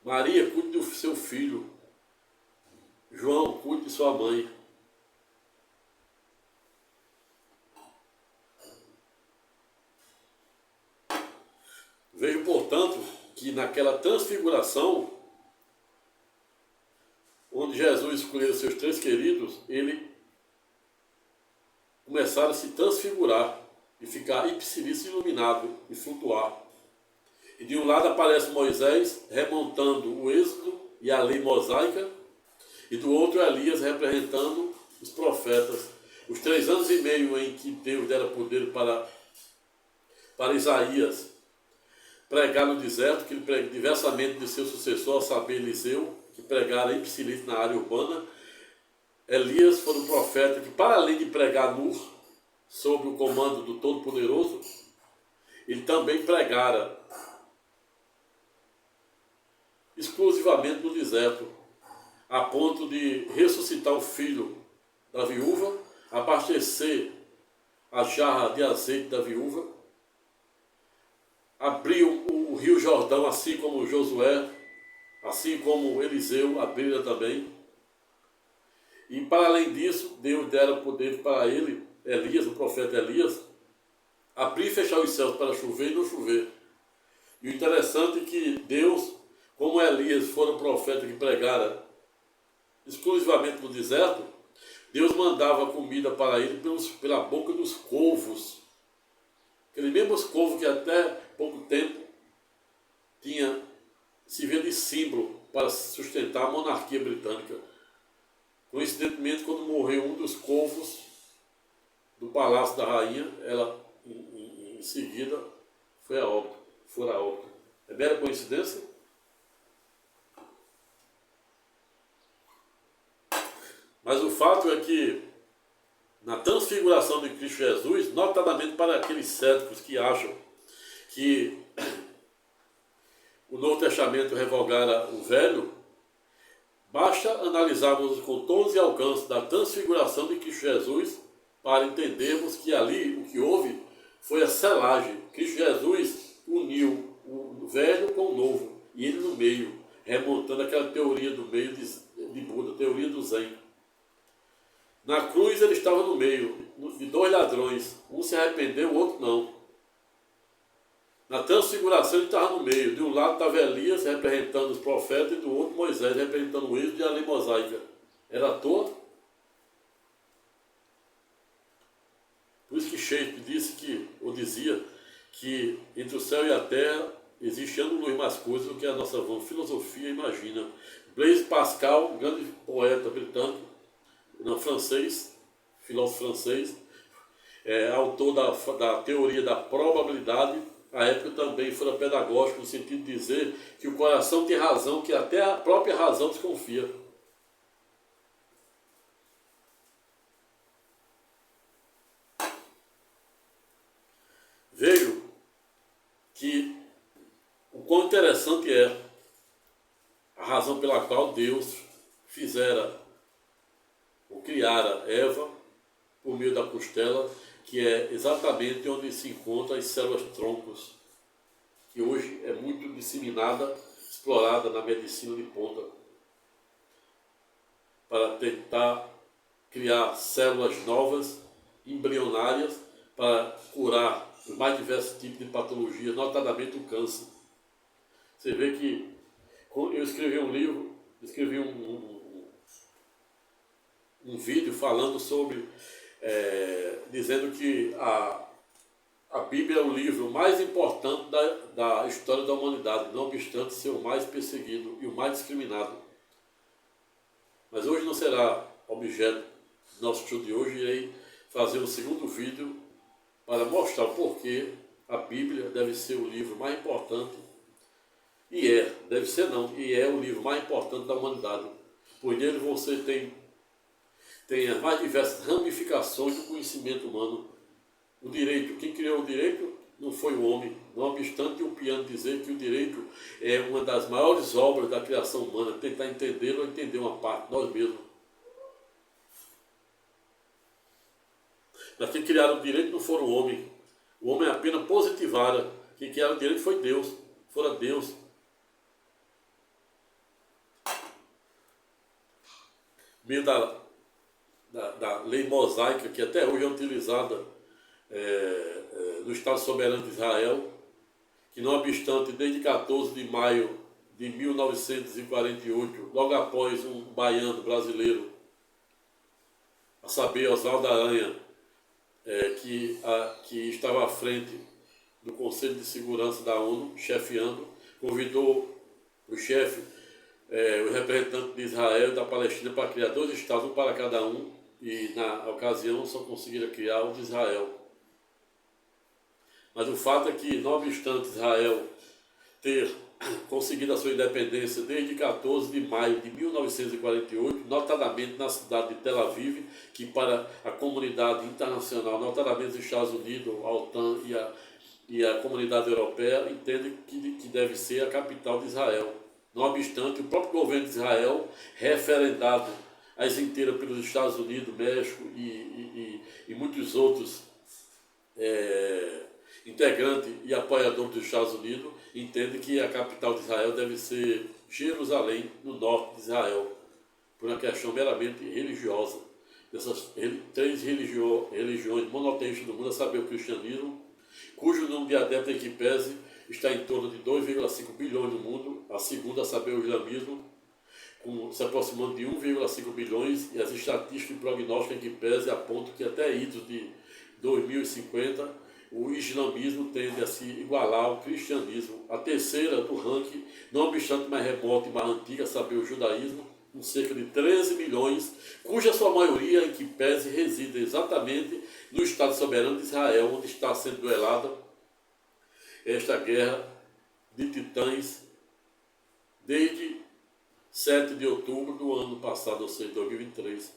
Maria, cuide do seu filho. João, cuide de sua mãe. Vejo, portanto, que naquela transfiguração, onde Jesus escolheu seus 3 queridos, ele começaram a se transfigurar e ficar ipsilis iluminado e flutuar. E de um lado aparece Moisés remontando o Êxodo e a lei mosaica, e do outro Elias representando os profetas. Os 3 anos e meio em que Deus dera poder para Isaías pregar no deserto, que ele prega diversamente de seu sucessor, a saber Eliseu, que pregara ipsilis na área urbana. Elias foi um profeta que, para além de pregar nu, sob o comando do Todo-Poderoso, ele também pregara exclusivamente no deserto, a ponto de ressuscitar o filho da viúva, abastecer a jarra de azeite da viúva, abrir o rio Jordão, assim como Josué, assim como Eliseu abriram também. E para além disso, Deus dera poder para ele, Elias, o profeta Elias, abrir e fechar os céus para chover e não chover. E o interessante é que Deus, como Elias foi um profeta que pregara exclusivamente no deserto, Deus mandava comida para ele pela boca dos corvos. Aqueles mesmos corvos que até pouco tempo se via de símbolo para sustentar a monarquia britânica. Coincidentemente, quando morreu um dos corvos do palácio da rainha, ela em seguida foi a óbito. É mera coincidência? Mas o fato é que, na transfiguração de Cristo Jesus, notadamente para aqueles céticos que acham que o Novo Testamento revogara o Velho, basta analisarmos os contornos e alcances da transfiguração de Cristo Jesus para entendermos que ali o que houve foi a selagem. Cristo Jesus uniu o velho com o novo, e ele no meio, remontando aquela teoria do meio de Buda, teoria do Zen. Na cruz ele estava no meio de 2 ladrões, um se arrependeu, o outro não. Na transfiguração ele estava no meio, de um lado estava Elias representando os profetas e do outro Moisés representando o Êxodo e a lei mosaica. Era à toa? Por isso que Shakespeare dizia que entre o céu e a terra existe ano-luz mais coisas do que a nossa vã filosofia imagina. Blaise Pascal, um grande poeta britânico, francês, filósofo francês, autor da teoria da probabilidade, à época também fora pedagógico, no sentido de dizer que o coração tem razão, que até a própria razão desconfia. Vejo que o quão interessante é a razão pela qual Deus criara Eva por meio da costela, que é exatamente onde se encontram as células troncos, que hoje é muito disseminada, explorada na medicina de ponta, para tentar criar células novas, embrionárias, para curar os mais diversos tipos de patologias, notadamente o câncer. Você vê que eu escrevi um livro, escrevi um vídeo falando sobre, dizendo que a Bíblia é o livro mais importante da história da humanidade, não obstante ser o mais perseguido e o mais discriminado. Mas hoje não será objeto do nosso estudo de hoje. Irei fazer um segundo vídeo para mostrar o porquê a Bíblia deve ser o livro mais importante, e é o livro mais importante da humanidade, pois nele você tem as mais diversas ramificações do conhecimento humano. O direito, quem criou o direito não foi o homem, não obstante o piano dizer que o direito é uma das maiores obras da criação humana, tentar entender ou entender uma parte, nós mesmos. Mas quem criaram o direito não foram o homem, O homem apenas positivara que era o direito foi Deus, fora Deus. Meio da lei mosaica, que até hoje é utilizada no Estado Soberano de Israel, que não obstante, desde 14 de maio de 1948, logo após um baiano brasileiro, a saber, Oswaldo Aranha, que estava à frente do Conselho de Segurança da ONU, chefiando, convidou o chefe, o representante de Israel e da Palestina para criar 2 estados, um para cada um, e na ocasião só conseguiram criar o de Israel. Mas o fato é que, não obstante Israel ter conseguido a sua independência desde 14 de maio de 1948, notadamente na cidade de Tel Aviv, que para a comunidade internacional, notadamente os Estados Unidos, a OTAN e a comunidade europeia, entendem que deve ser a capital de Israel. Não obstante, o próprio governo de Israel, referendado às inteiras pelos Estados Unidos, México e muitos outros integrantes e apoiadores dos Estados Unidos, entende que a capital de Israel deve ser Jerusalém, no norte de Israel, por uma questão meramente religiosa. Dessas 3 religiões monoteístas do mundo, a saber, o cristianismo, cujo número de adeptos em que pese está em torno de 2,5 bilhões no mundo, a segunda, a saber, o islamismo, se aproximando de 1,5 bilhões, e as estatísticas e prognósticos em que pese apontam que até idos de 2050 o islamismo tende a se igualar ao cristianismo. A terceira do ranking, não obstante mais remota e mais antiga, a saber, o judaísmo, com cerca de 13 milhões, cuja sua maioria, em que pese, reside exatamente no Estado Soberano de Israel, onde está sendo duelada esta guerra de titãs desde 7 de outubro do ano passado, ou seja, 2023,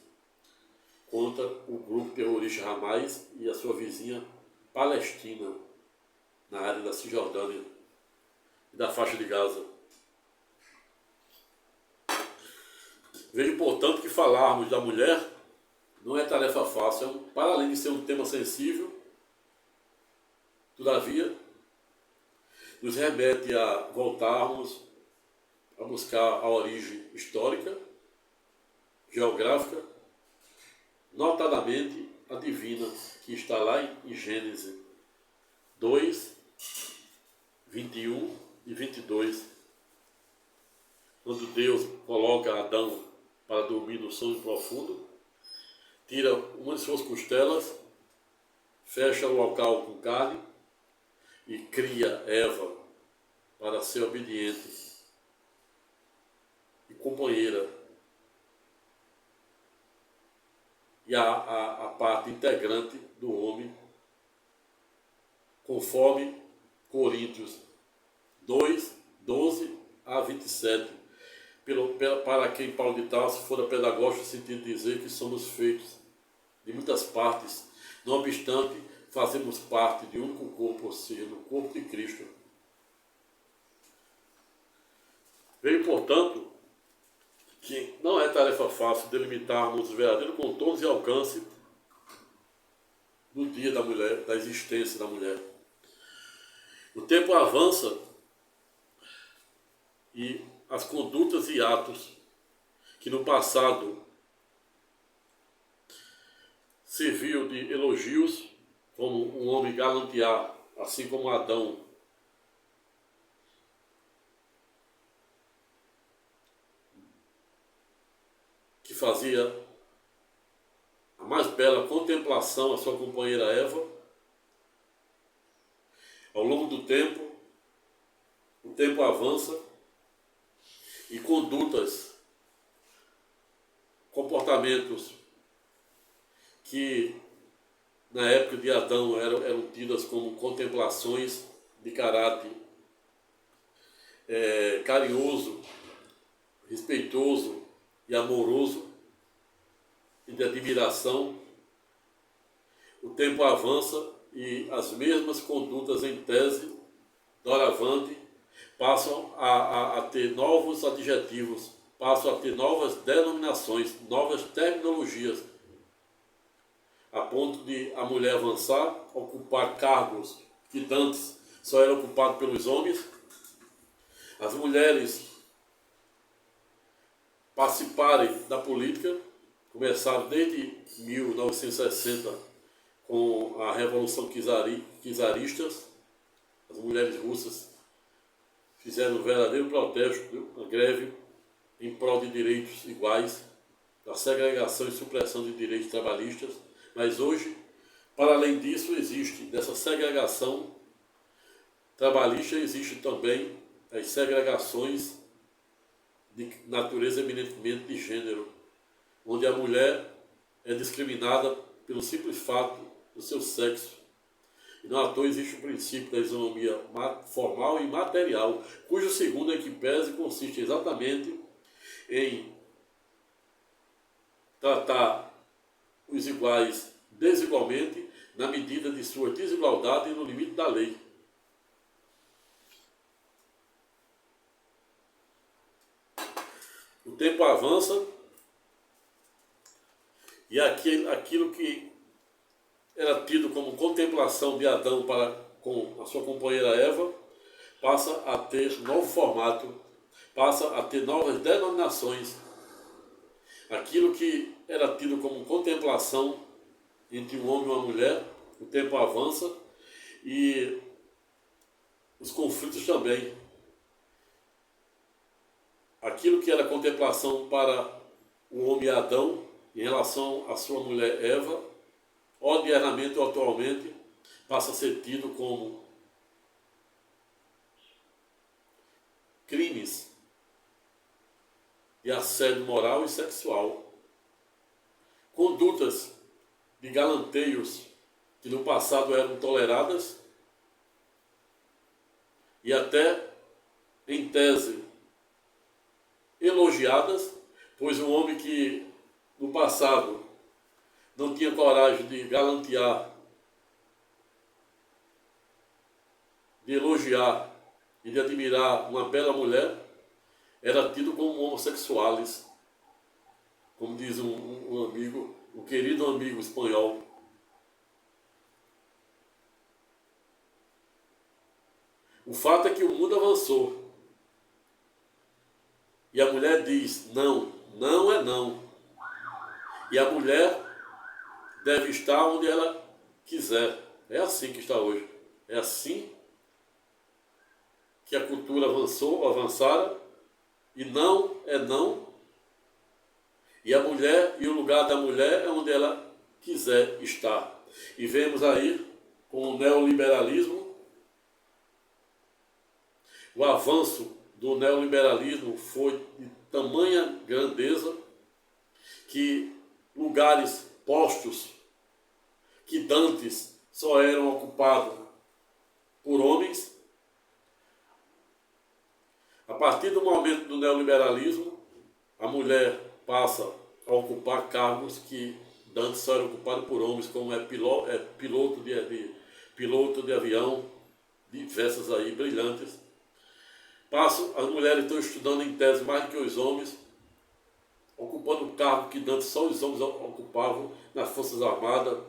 contra o grupo terrorista Hamas e a sua vizinha Palestina, na área da Cisjordânia e da faixa de Gaza. Vejo, portanto, que falarmos da mulher não é tarefa fácil, para além de ser um tema sensível, todavia, nos remete a voltarmos a buscar a origem histórica, geográfica, notadamente a divina, que está lá em Gênesis 2, 21 e 22, quando Deus coloca Adão para dormir no sono profundo, tira uma de suas costelas, fecha o local com carne e cria Eva para ser obediente e companheira. E a parte integrante do homem, conforme Coríntios 2, 12 a 27, para quem Paulo de Tarso fora pedagógico, no sentido de dizer que somos feitos de muitas partes, não obstante, fazemos parte de um único corpo, ou seja, do corpo de Cristo. Veio, portanto, que não é tarefa fácil delimitarmos os verdadeiros contornos e alcance do dia da mulher, da existência da mulher. O tempo avança e as condutas e atos que no passado serviu de elogios, como um homem galantear, assim como Adão, que fazia a mais bela contemplação à sua companheira Eva. Ao longo do tempo, o tempo avança e condutas, comportamentos que na época de Adão eram tidas como contemplações de caráter carinhoso, respeitoso e amoroso e de admiração. O tempo avança e as mesmas condutas em tese, doravante, passam a ter novos adjetivos, passam a ter novas denominações, novas terminologias, a ponto de a mulher avançar, ocupar cargos que antes só eram ocupados pelos homens, as mulheres participarem da política, começaram desde 1960 com a Revolução Czarista. As mulheres russas fizeram um verdadeiro protesto, uma greve em prol de direitos iguais, da segregação e supressão de direitos trabalhistas. Mas hoje, para além disso, existe dessa segregação trabalhista, existe também as segregações de natureza eminentemente de gênero, onde a mulher é discriminada pelo simples fato do seu sexo. E não à toa existe o princípio da isonomia formal e material, cujo segundo em que pese consiste exatamente em tratar os iguais desigualmente na medida de sua desigualdade e no limite da lei. O tempo avança e aquilo que era tido como contemplação de Adão com a sua companheira Eva passa a ter novo formato, passa a ter novas denominações. Aquilo que era tido como contemplação entre um homem e uma mulher, o tempo avança e os conflitos também. Aquilo que era contemplação para o homem Adão em relação à sua mulher Eva, odiernamente ou atualmente, passa a ser tido como crimes de assédio moral e sexual, condutas de galanteios que no passado eram toleradas e até, em tese, elogiadas, pois um homem que no passado não tinha coragem de galantear, de elogiar e de admirar uma bela mulher, era tido como homossexuais, como diz um amigo, um querido amigo espanhol. O fato é que o mundo avançou. E a mulher diz, não, não é não. E a mulher deve estar onde ela quiser. É assim que está hoje. É assim que a cultura avançara, e não é não. E a mulher, e o lugar da mulher é onde ela quiser estar. E vemos aí, com o neoliberalismo, o avanço do neoliberalismo foi de tamanha grandeza que lugares, postos que dantes só eram ocupados por homens, a partir do momento do neoliberalismo, a mulher passa a ocupar cargos que dantes só eram ocupados por homens, como piloto de avião, diversas aí, brilhantes. As mulheres estão estudando em tese mais do que os homens, ocupando o cargo que antes só os homens ocupavam nas Forças Armadas,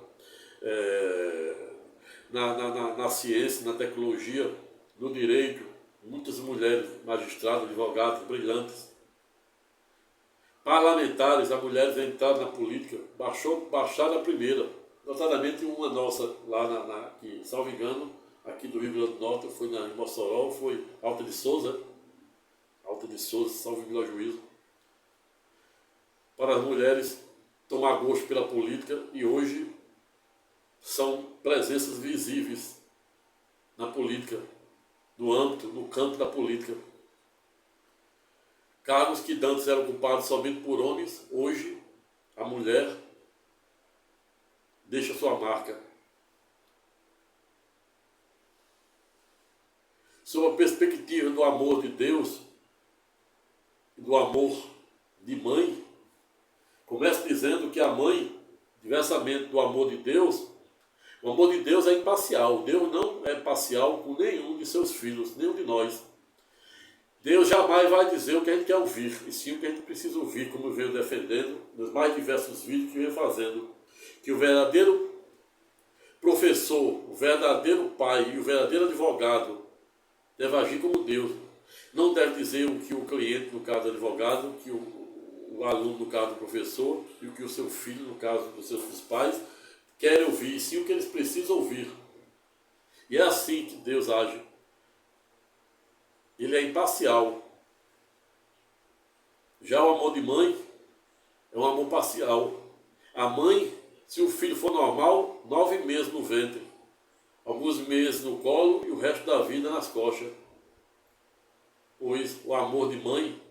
na ciência, na tecnologia, no direito. Muitas mulheres, magistrados, advogados, brilhantes. Parlamentares, as mulheres entraram na política, baixaram a primeira. Notadamente uma nossa lá, que, salvo engano, aqui do Rio Grande do Norte, foi em Mossoró, foi Alta de Souza, salvo engano juízo, para as mulheres tomar gosto pela política, e hoje são presenças visíveis na política, no campo da política. Cargos que antes eram ocupados somente por homens, hoje a mulher deixa sua marca. Sob a perspectiva do amor de Deus, do amor de mãe, começa dizendo que a mãe, diversamente do amor de Deus, o amor de Deus é imparcial. Deus não é parcial com nenhum de seus filhos, nenhum de nós. Deus jamais vai dizer o que a gente quer ouvir, e sim o que a gente precisa ouvir, como eu venho defendendo nos mais diversos vídeos que venho fazendo. que o verdadeiro professor, o verdadeiro pai e o verdadeiro advogado deve agir como Deus. Não deve dizer o que o cliente, no caso do advogado, o que o aluno, no caso do professor, e o que o seu filho, no caso dos seus pais, querem ouvir, sim o que eles precisam ouvir. E é assim que Deus age. Ele é imparcial. Já o amor de mãe é um amor parcial. A mãe, se o filho for normal, 9 meses no ventre, alguns meses no colo e o resto da vida nas costas. Pois o amor de mãe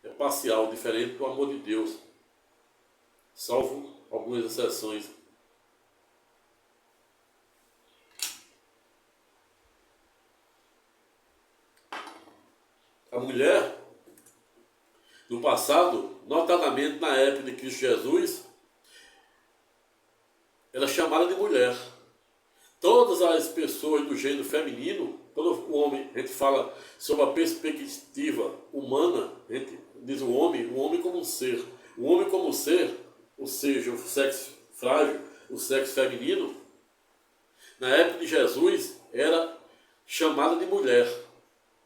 é parcial, diferente do amor de Deus, salvo algumas exceções. A mulher, no passado, notadamente na época de Cristo Jesus, era chamada de mulher. Todas as pessoas do gênero feminino, quando o homem, a gente fala sobre a perspectiva humana, a gente diz o homem como um ser. O homem como um ser, ou seja, o sexo frágil, o sexo feminino, na época de Jesus, era chamada de mulher.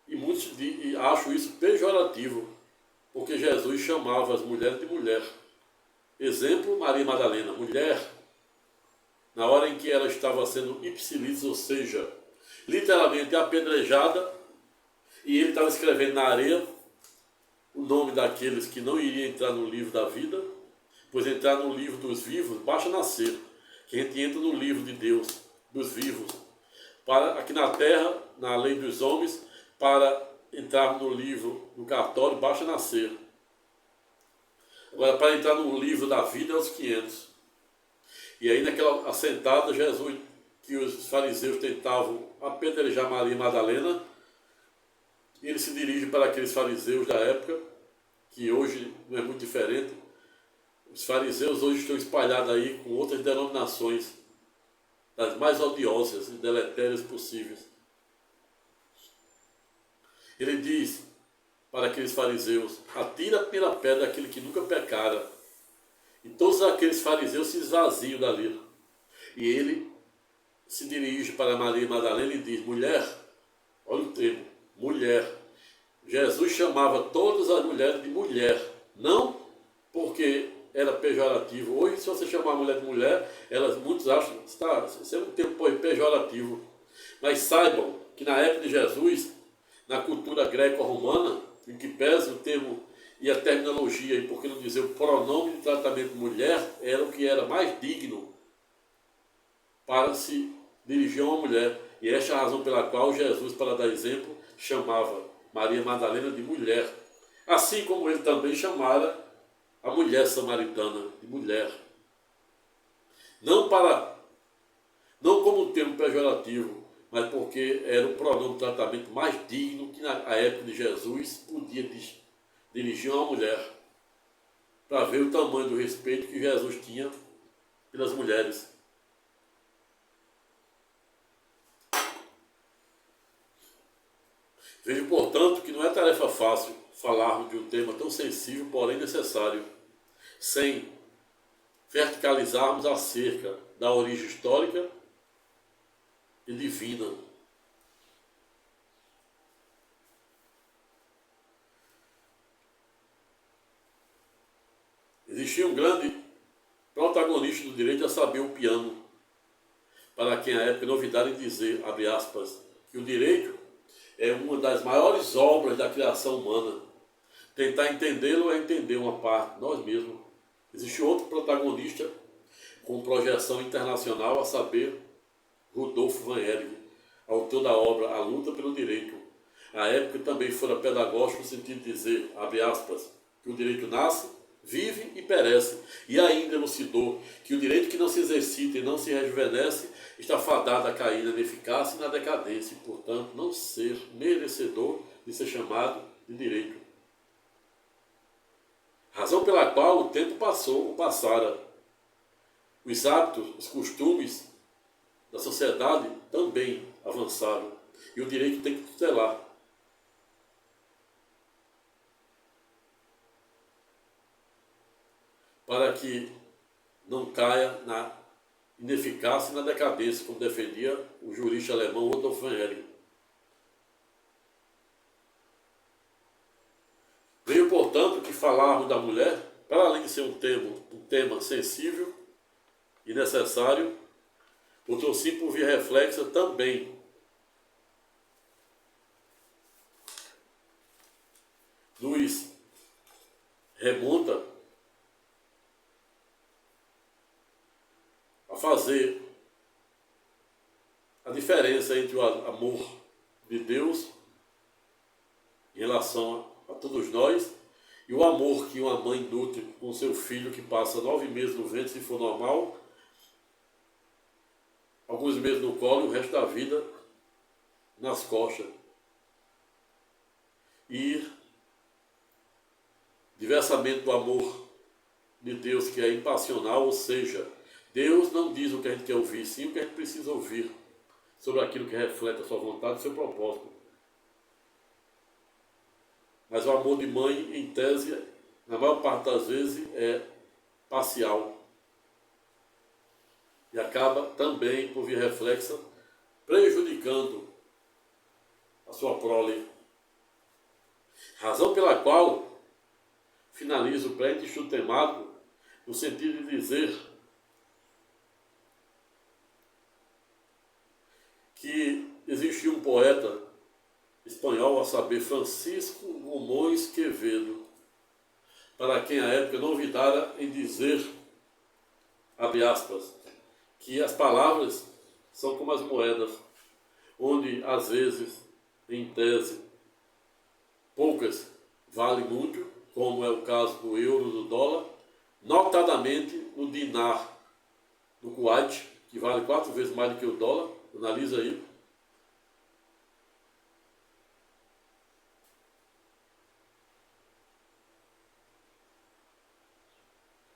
E muitos acham isso pejorativo, porque Jesus chamava as mulheres de mulher. Exemplo, Maria Madalena, mulher, na hora em que ela estava sendo ipsilis, ou seja, literalmente apedrejada, e ele estava escrevendo na areia o nome daqueles que não iriam entrar no livro da vida, pois entrar no livro dos vivos basta nascer, que a gente entra no livro de Deus, dos vivos, para aqui na terra, na lei dos homens, para entrar no livro, no cartório, basta nascer. Agora, para entrar no livro da vida é os 500. E aí naquela assentada, Jesus, que os fariseus tentavam apedrejar Maria Madalena, e ele se dirige para aqueles fariseus da época, que hoje não é muito diferente. Os fariseus hoje estão espalhados aí com outras denominações, das mais odiosas e deletérias possíveis. Ele diz para aqueles fariseus: atira a primeira pedra aquele que nunca pecara. E todos aqueles fariseus se esvaziam dali. E ele se dirige para Maria Madalena e diz: mulher, olha o termo, mulher. Jesus chamava todas as mulheres de mulher, não porque era pejorativo. Hoje, se você chamar a mulher de mulher, muitos acham que está sendo um termo pejorativo. Mas saibam que na época de Jesus, na cultura greco-romana, em que pesa o termo e a terminologia, e por que não dizer o pronome de tratamento mulher, era o que era mais digno para se dirigir a uma mulher. E esta é a razão pela qual Jesus, para dar exemplo, chamava Maria Madalena de mulher. Assim como ele também chamara a mulher samaritana de mulher. Não como um termo pejorativo, mas porque era o pronome de tratamento mais digno que na época de Jesus podia dirigir a uma mulher, para ver o tamanho do respeito que Jesus tinha pelas mulheres. Vejo, portanto, que não é tarefa fácil falarmos de um tema tão sensível, porém necessário, sem verticalizarmos acerca da origem histórica e divina. Existia um grande protagonista do direito, a saber, o piano, para quem à época é novidade em dizer, abre aspas, que o direito é uma das maiores obras da criação humana. Tentar entendê-lo é entender uma parte, nós mesmos. Existe outro protagonista com projeção internacional, a saber, Rudolf van Hering, autor da obra A Luta pelo Direito. À época também fora pedagógico no sentido de dizer, abre aspas, que o direito nasce, vive e perece, e ainda elucidou que o direito que não se exercita e não se rejuvenesce está fadado a cair na ineficácia e na decadência, e, portanto, não ser merecedor de ser chamado de direito. Razão pela qual o tempo passara. Os hábitos, os costumes da sociedade também avançaram, e o direito tem que tutelar. Para que não caia na ineficácia e na decadência, como defendia o jurista alemão Rudolf von Ehring. Veio, portanto, que falarmos da mulher, para além de ser um tema sensível e necessário, por sim por via reflexa também nos remonta a fazer a diferença entre o amor de Deus em relação a todos nós e o amor que uma mãe nutre com seu filho que passa 9 meses no ventre, se for normal, alguns meses no colo e o resto da vida nas costas. E, diversamente do amor de Deus, que é impassional, ou seja, Deus não diz o que a gente quer ouvir, sim o que a gente precisa ouvir sobre aquilo que reflete a sua vontade e seu propósito. Mas o amor de mãe, em tese, na maior parte das vezes, é parcial. E acaba também, por via reflexa, prejudicando a sua prole. Razão pela qual finalizo o pré-estudo temático no sentido de dizer que existia um poeta espanhol, a saber, Francisco Gomões Quevedo, para quem a época não olvidara em dizer, abre aspas, que as palavras são como as moedas, onde às vezes, em tese, poucas valem muito, como é o caso do euro, do dólar, notadamente no dinar do Kuwait, que vale 4 vezes mais do que o dólar, analisa aí.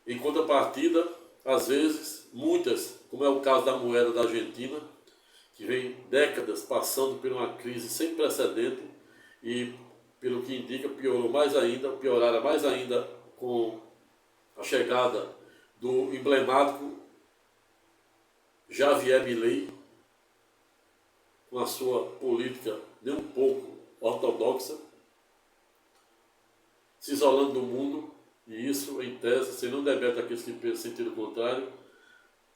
Em contrapartida, às vezes, muitas, como é o caso da moeda da Argentina, que vem décadas passando por uma crise sem precedente e, pelo que indica, piorará mais ainda com a chegada do emblemático Javier Milei, com a sua política nem um pouco ortodoxa, se isolando do mundo. E isso, em tese, sem não demérito aqueles que pensam em sentido contrário,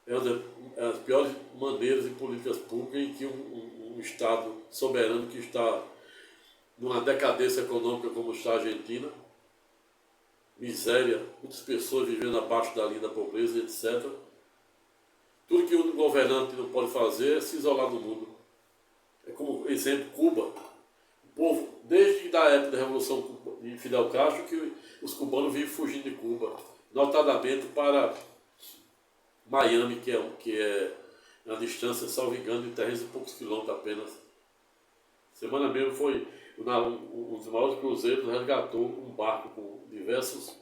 é uma das piores maneiras em políticas públicas em que um Estado soberano que está numa decadência econômica como está a Argentina, miséria, muitas pessoas vivendo abaixo da linha da pobreza, etc. Tudo que um governante não pode fazer é se isolar do mundo. É como, exemplo, Cuba. O povo, desde a época da Revolução de Fidel Castro, que os cubanos vivem fugindo de Cuba, notadamente para Miami, que é uma distância, salvo engano, de 300 e poucos quilômetros apenas. Semana mesmo foi um dos maiores cruzeiros, resgatou um barco com diversos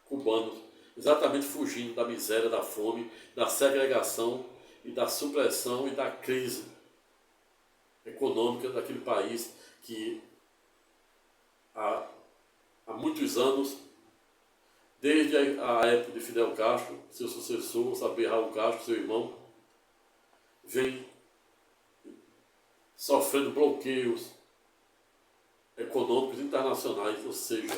cubanos, exatamente fugindo da miséria, da fome, da segregação e da supressão e da crise econômica daquele país que há muitos anos, desde a época de Fidel Castro, seu sucessor, saber Raul Castro, seu irmão, vem sofrendo bloqueios econômicos internacionais, ou seja,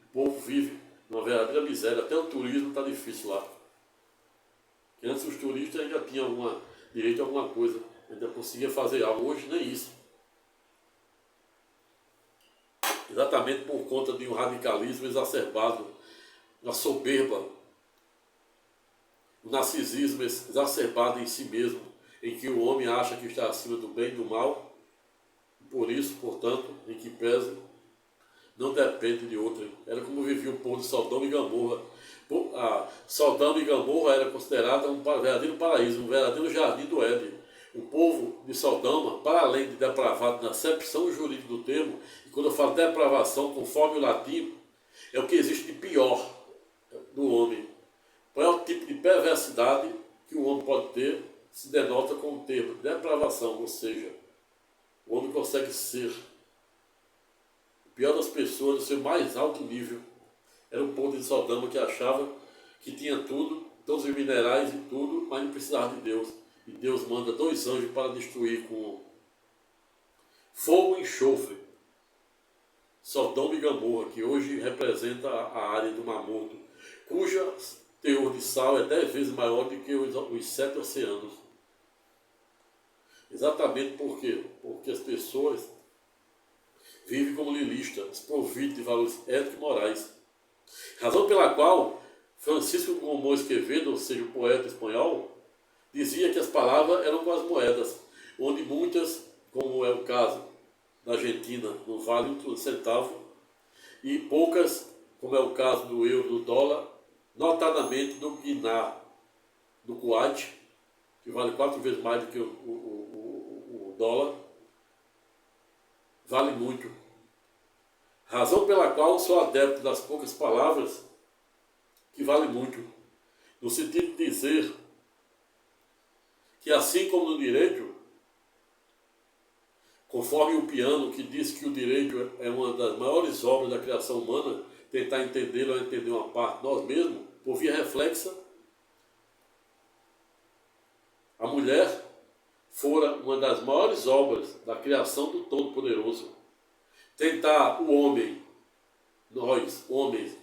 o povo vive numa verdadeira miséria, até o turismo está difícil lá. Que antes os turistas ainda tinham direito a alguma coisa, ainda conseguia fazer algo, hoje nem isso. Exatamente por conta de um radicalismo exacerbado, uma soberba, um narcisismo exacerbado em si mesmo, em que o homem acha que está acima do bem e do mal, e por isso, portanto, em que pese, não depende de outrem. Era como vivia o povo de Sodoma e Gomorra. Sodoma e Gomorra era considerada um verdadeiro paraíso, um verdadeiro jardim do Éden. O povo de Sodoma, para além de depravado na acepção jurídica do termo, e quando eu falo depravação, conforme o latim, é o que existe de pior do homem. Qual é o tipo de perversidade que o homem pode ter, se denota com o termo depravação, ou seja, o homem consegue ser o pior das pessoas no seu mais alto nível. Era o povo de Sodoma que achava que tinha tudo todos os minerais e tudo, mas não precisava de Deus. E Deus manda 2 anjos para destruir com fogo e enxofre Sodoma e Gomorra, que hoje representa a área do Mar Morto, cuja teor de sal é 10 vezes maior do que os 7 oceanos. Exatamente por quê? Porque as pessoas vivem como lilistas, desprovidos de valores éticos e morais. Razão pela qual Francisco Gomes Quevedo, ou seja, o poeta espanhol, dizia que as palavras eram como as moedas, onde muitas, como é o caso da Argentina, não valem um centavo, e poucas, como é o caso do euro, do dólar, notadamente do Guiná, do Kuwait, que vale 4 vezes mais do que o dólar, vale muito. Razão pela qual sou adepto das poucas palavras que vale muito, no sentido de dizer que assim como no direito, conforme o Piano, que diz que o direito é uma das maiores obras da criação humana, tentar entendê-lo é entender uma parte de nós mesmos, por via reflexa, a mulher fora uma das maiores obras da criação do Todo-Poderoso. Tentar o homem, nós, homens,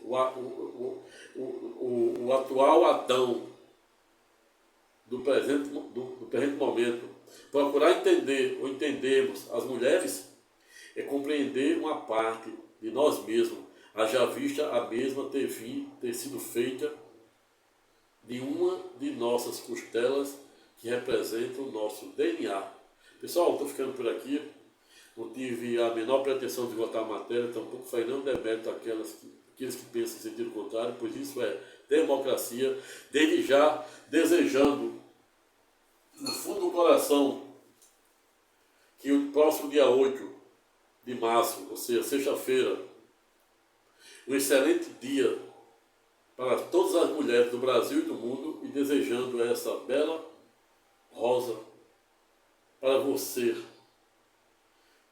o atual Adão do presente momento, procurar entender ou entendermos as mulheres é compreender uma parte de nós mesmos, haja vista a mesma ter sido feita de uma de nossas costelas que representa o nosso DNA. Pessoal, estou ficando por aqui. Não tive a menor pretensão de votar a matéria, tampouco faz nenhum demérito àqueles que pensam em sentido contrário, pois isso é democracia. Desde já, desejando, no fundo do coração, que o próximo dia 8 de março, ou seja, sexta-feira, um excelente dia para todas as mulheres do Brasil e do mundo, e desejando essa bela rosa para você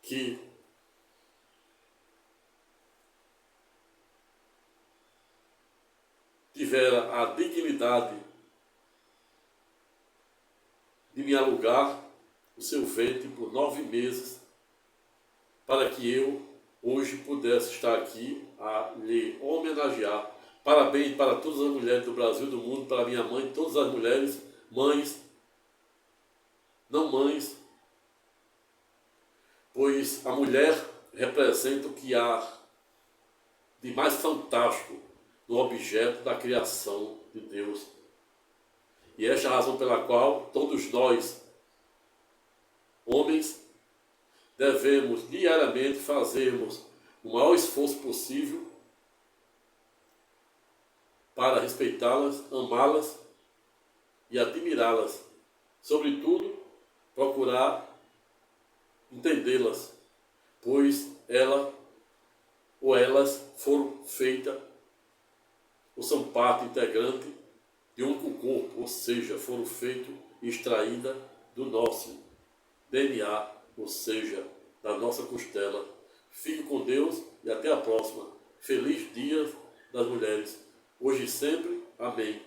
que tivera a dignidade de me alugar o seu ventre por 9 meses para que eu hoje pudesse estar aqui a lhe homenagear. Parabéns para todas as mulheres do Brasil e do mundo, para minha mãe, todas as mulheres, mães, não mães, pois a mulher representa o que há de mais fantástico no objeto da criação de Deus. E esta é a razão pela qual todos nós, homens, devemos diariamente fazermos o maior esforço possível para respeitá-las, amá-las e admirá-las. Sobretudo, procurar entendê-las, pois ela ou elas foram feitas ou são parte integrante de um único corpo, ou seja, foram feitas e extraídas do nosso DNA, ou seja, da nossa costela. Fique com Deus e até a próxima. Feliz Dia das Mulheres. Hoje e sempre. Amém.